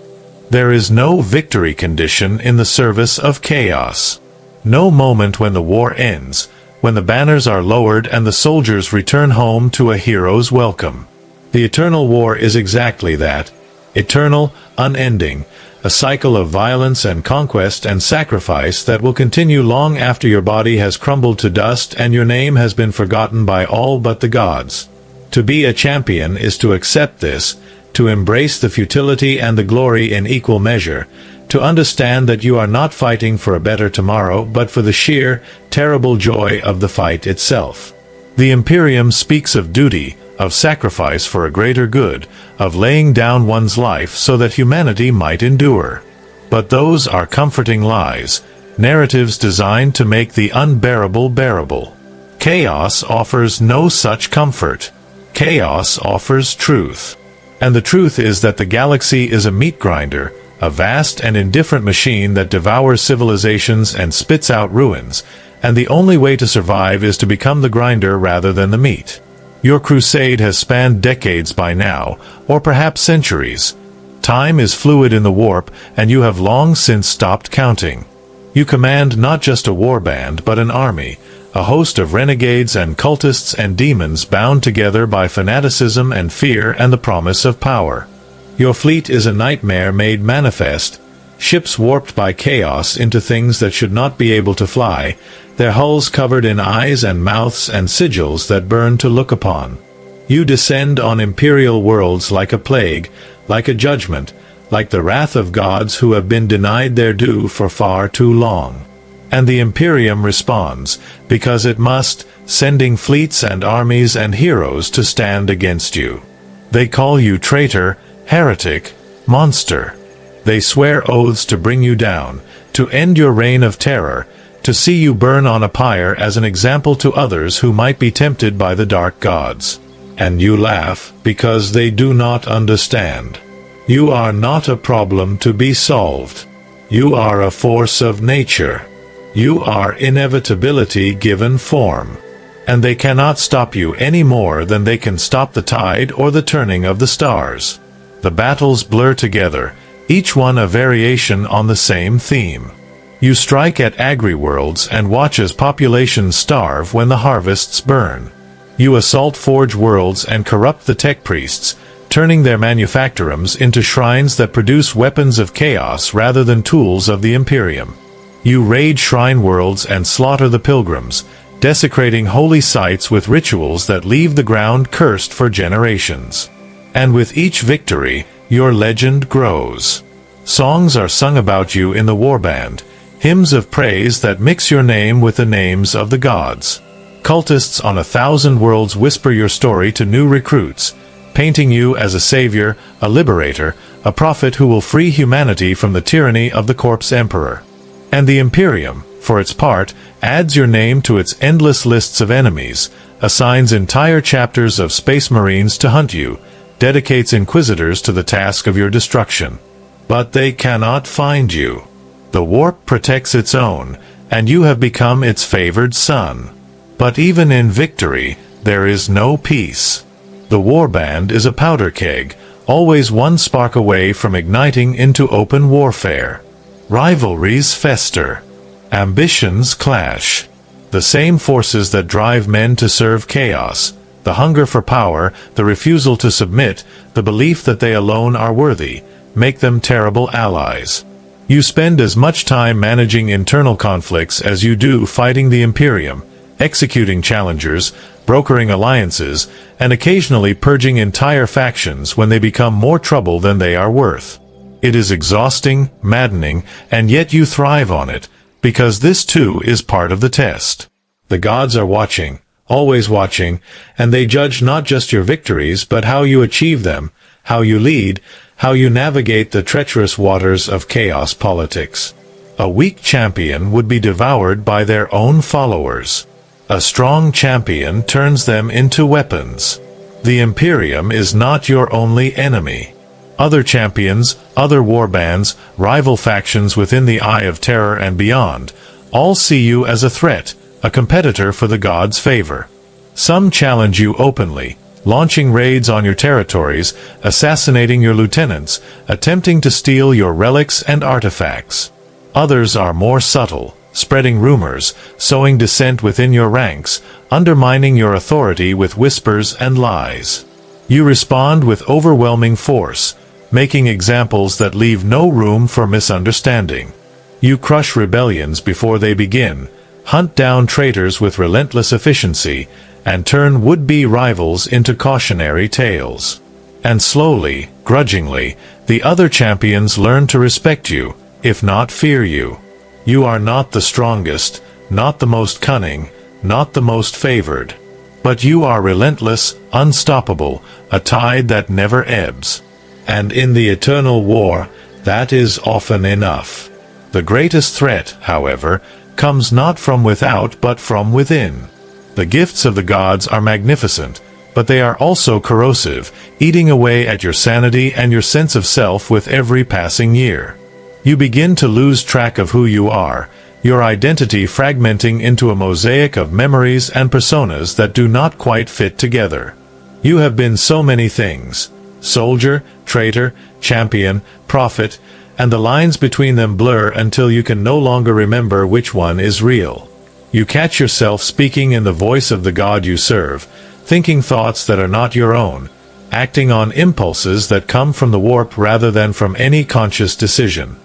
There is no victory condition in the service of chaos. No moment when the war ends, when the banners are lowered and the soldiers return home to a hero's welcome. The eternal war is exactly that. Eternal, unending, a cycle of violence and conquest and sacrifice that will continue long after your body has crumbled to dust and your name has been forgotten by all but the gods. To be a champion is to accept this, to embrace the futility and the glory in equal measure, to understand that you are not fighting for a better tomorrow but for the sheer, terrible joy of the fight itself. The Imperium speaks of duty, of sacrifice for a greater good, of laying down one's life so that humanity might endure. But those are comforting lies, narratives designed to make the unbearable bearable. Chaos offers no such comfort. Chaos offers truth. And the truth is that the galaxy is a meat grinder, a vast and indifferent machine that devours civilizations and spits out ruins, and the only way to survive is to become the grinder rather than the meat. Your crusade has spanned decades by now, or perhaps centuries. Time is fluid in the warp, and you have long since stopped counting. You command not just a warband but an army, a host of renegades and cultists and demons bound together by fanaticism and fear and the promise of power. Your fleet is a nightmare made manifest, ships warped by chaos into things that should not be able to fly, their hulls covered in eyes and mouths and sigils that burn to look upon. You descend on imperial worlds like a plague, like a judgment, like the wrath of gods who have been denied their due for far too long. And the Imperium responds, because it must, sending fleets and armies and heroes to stand against you. They call you traitor, heretic, monster. They swear oaths to bring you down, to end your reign of terror, to see you burn on a pyre as an example to others who might be tempted by the dark gods. And you laugh, because they do not understand. You are not a problem to be solved. You are a force of nature. You are inevitability given form. And they cannot stop you any more than they can stop the tide or the turning of the stars. The battles blur together, each one a variation on the same theme. You strike at agri-worlds and watch as populations starve when the harvests burn. You assault forge worlds and corrupt the tech priests, turning their manufactorums into shrines that produce weapons of chaos rather than tools of the Imperium. You raid shrine worlds and slaughter the pilgrims, desecrating holy sites with rituals that leave the ground cursed for generations. And with each victory, your legend grows. Songs are sung about you in the warband, hymns of praise that mix your name with the names of the gods. Cultists on 1,000 worlds whisper your story to new recruits, painting you as a savior, a liberator, a prophet who will free humanity from the tyranny of the corpse emperor. And the Imperium, for its part, adds your name to its endless lists of enemies, assigns entire chapters of space marines to hunt you, dedicates inquisitors to the task of your destruction. But they cannot find you. The warp protects its own, and you have become its favored son. But even in victory, there is no peace. The warband is a powder keg, always one spark away from igniting into open warfare. Rivalries fester. Ambitions clash. The same forces that drive men to serve chaos, the hunger for power, the refusal to submit, the belief that they alone are worthy, make them terrible allies. You spend as much time managing internal conflicts as you do fighting the Imperium, executing challengers, brokering alliances, and occasionally purging entire factions when they become more trouble than they are worth. It is exhausting, maddening, and yet you thrive on it, because this too is part of the test. The gods are watching, always watching, and they judge not just your victories but how you achieve them, how you lead, how you navigate the treacherous waters of chaos politics. A weak champion would be devoured by their own followers. A strong champion turns them into weapons. The Imperium is not your only enemy. Other champions, other warbands, rival factions within the Eye of Terror and beyond, all see you as a threat, a competitor for the gods' favor. Some challenge you openly, launching raids on your territories, assassinating your lieutenants, attempting to steal your relics and artifacts. Others are more subtle, spreading rumors, sowing dissent within your ranks, undermining your authority with whispers and lies. You respond with overwhelming force, making examples that leave no room for misunderstanding. You crush rebellions before they begin, hunt down traitors with relentless efficiency, and turn would-be rivals into cautionary tales. And slowly, grudgingly, the other champions learn to respect you, if not fear you. You are not the strongest, not the most cunning, not the most favored. But you are relentless, unstoppable, a tide that never ebbs. And in the eternal war, that is often enough. The greatest threat, however, comes not from without but from within. The gifts of the gods are magnificent, but they are also corrosive, eating away at your sanity and your sense of self with every passing year. You begin to lose track of who you are, your identity fragmenting into a mosaic of memories and personas that do not quite fit together. You have been so many things: soldier, traitor, champion, prophet, and the lines between them blur until you can no longer remember which one is real. You catch yourself speaking in the voice of the god you serve, thinking thoughts that are not your own, acting on impulses that come from the warp rather than from any conscious decision.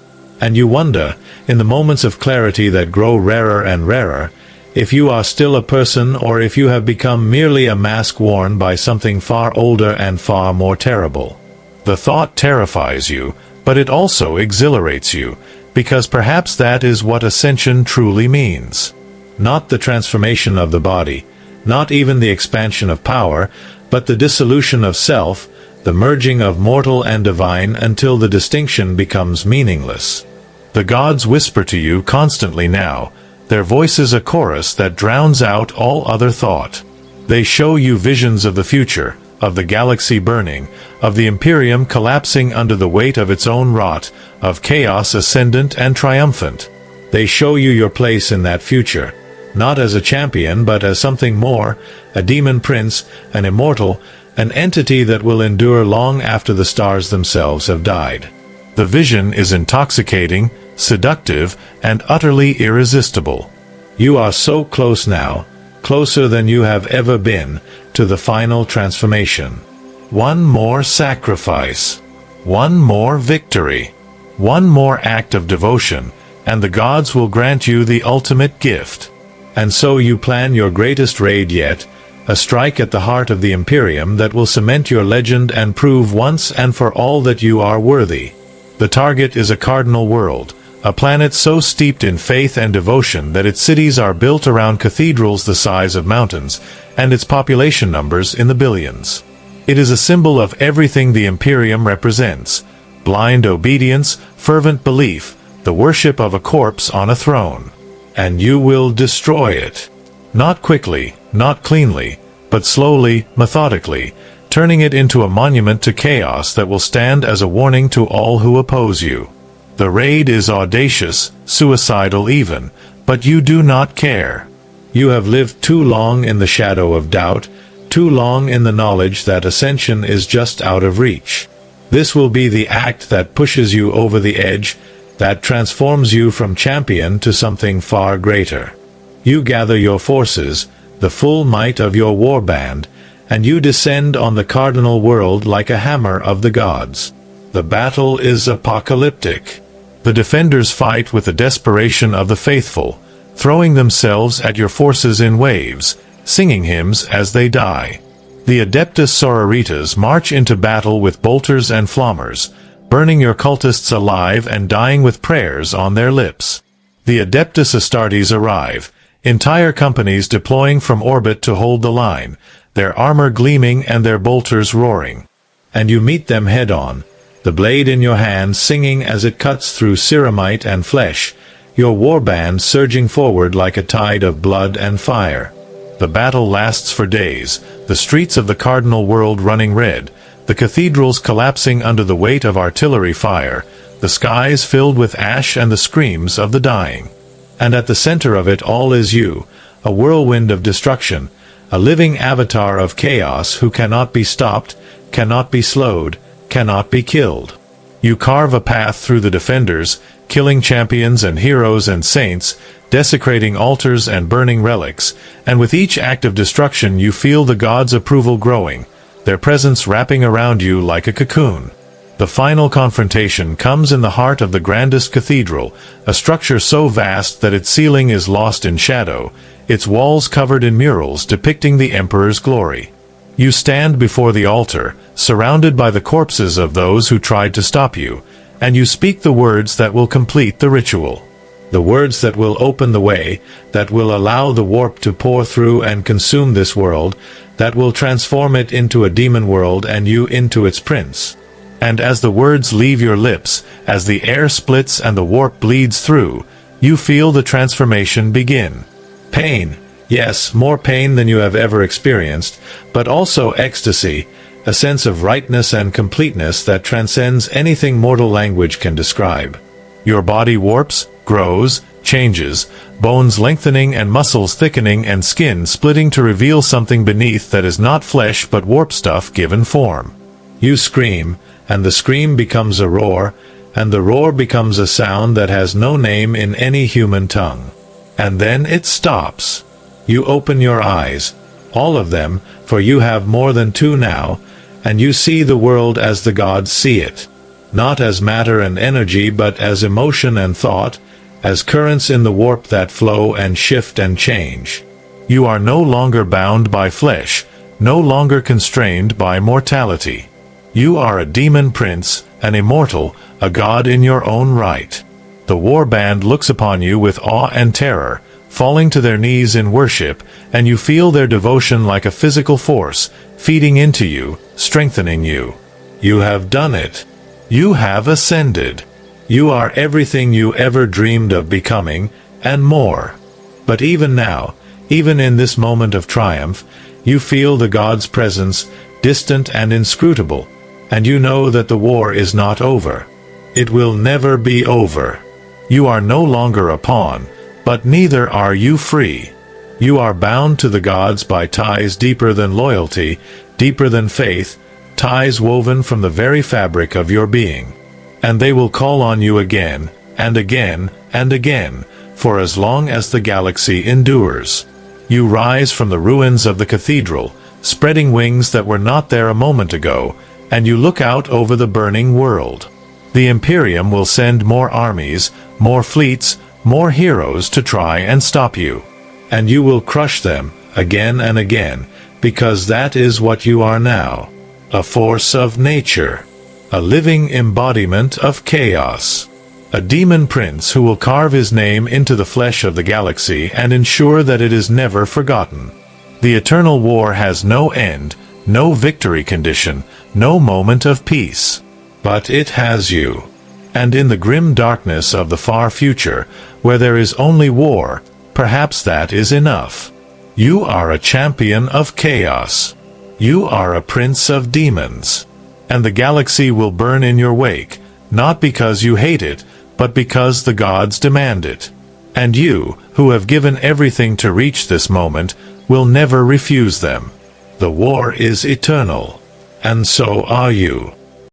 And you wonder, in the moments of clarity that grow rarer and rarer, if you are still a person or if you have become merely a mask worn by something far older and far more terrible. The thought terrifies you, but it also exhilarates you, because perhaps that is what ascension truly means. Not the transformation of the body, not even the expansion of power, but the dissolution of self, the merging of mortal and divine until the distinction becomes meaningless. The gods whisper to you constantly now, their voices a chorus that drowns out all other thought. They show you visions of the future, of the galaxy burning, of the Imperium collapsing under the weight of its own rot, of chaos ascendant and triumphant. They show you your place in that future, not as a champion but as something more, a demon prince, an immortal, an entity that will endure long after the stars themselves have died. The vision is intoxicating, seductive, and utterly irresistible. You are so close now, closer than you have ever been, to the final transformation. One more sacrifice. One more victory. One more act of devotion, and the gods will grant you the ultimate gift. And so you plan your greatest raid yet, a strike at the heart of the Imperium that will cement your legend and prove once and for all that you are worthy. The target is a cardinal world, a planet so steeped in faith and devotion that its cities are built around cathedrals the size of mountains, and its population numbers in the billions. It is a symbol of everything the Imperium represents: blind obedience, fervent belief, the worship of a corpse on a throne. And you will destroy it. Not quickly, not cleanly, but slowly, methodically, turning it into a monument to chaos that will stand as a warning to all who oppose you. The raid is audacious, suicidal even, but you do not care. You have lived too long in the shadow of doubt, too long in the knowledge that ascension is just out of reach. This will be the act that pushes you over the edge, that transforms you from champion to something far greater. You gather your forces, the full might of your warband, and you descend on the cardinal world like a hammer of the gods. The battle is apocalyptic. The defenders fight with the desperation of the faithful, throwing themselves at your forces in waves, singing hymns as they die. The Adeptus Sororitas march into battle with bolters and flammers, burning your cultists alive and dying with prayers on their lips. The Adeptus Astartes arrive, Entire companies deploying from orbit to hold the line, their armor gleaming and their bolters roaring. And you meet them head-on, the blade in your hand singing as it cuts through ceramite and flesh, your warband surging forward like a tide of blood and fire. The battle lasts for days, the streets of the cardinal world running red, the cathedrals collapsing under the weight of artillery fire, the skies filled with ash and the screams of the dying. And at the center of it all is you, a whirlwind of destruction, a living avatar of chaos who cannot be stopped, cannot be slowed, cannot be killed. You carve a path through the defenders, killing champions and heroes and saints, desecrating altars and burning relics, and with each act of destruction you feel the gods' approval growing, their presence wrapping around you like a cocoon. The final confrontation comes in the heart of the grandest cathedral, a structure so vast that its ceiling is lost in shadow, its walls covered in murals depicting the emperor's glory. You stand before the altar, surrounded by the corpses of those who tried to stop you, and you speak the words that will complete the ritual. The words that will open the way, that will allow the warp to pour through and consume this world, that will transform it into a demon world and you into its prince. And as the words leave your lips, as the air splits and the warp bleeds through, you feel the transformation begin. Pain, yes, more pain than you have ever experienced, but also ecstasy, a sense of rightness and completeness that transcends anything mortal language can describe. Your body warps, grows, changes, bones lengthening and muscles thickening and skin splitting to reveal something beneath that is not flesh but warp stuff given form. You scream, and the scream becomes a roar, and the roar becomes a sound that has no name in any human tongue. And then it stops. You open your eyes, all of them, for you have more than two now, and you see the world as the gods see it. Not as matter and energy but as emotion and thought, as currents in the warp that flow and shift and change. You are no longer bound by flesh, no longer constrained by mortality. You are a demon prince, an immortal, a god in your own right. The warband looks upon you with awe and terror, falling to their knees in worship, and you feel their devotion like a physical force, feeding into you, strengthening you. You have done it. You have ascended. You are everything you ever dreamed of becoming, and more. But even now, even in this moment of triumph, you feel the God's presence, distant and inscrutable, and you know that the war is not over. It will never be over. You are no longer a pawn, but neither are you free. You are bound to the gods by ties deeper than loyalty, deeper than faith, ties woven from the very fabric of your being. And they will call on you again, and again, and again, for as long as the galaxy endures. You rise from the ruins of the cathedral, spreading wings that were not there a moment ago, and you look out over the burning world. The Imperium will send more armies, more fleets, more heroes to try and stop you. And you will crush them, again and again, because that is what you are now. A force of nature. A living embodiment of chaos. A demon prince who will carve his name into the flesh of the galaxy and ensure that it is never forgotten. The eternal war has no end, no victory condition, no moment of peace. But it has you. And in the grim darkness of the far future, where there is only war, perhaps that is enough. You are a champion of chaos. You are a prince of demons. And the galaxy will burn in your wake, not because you hate it, but because the gods demand it. And you, who have given everything to reach this moment, will never refuse them. The war is eternal. And so are you.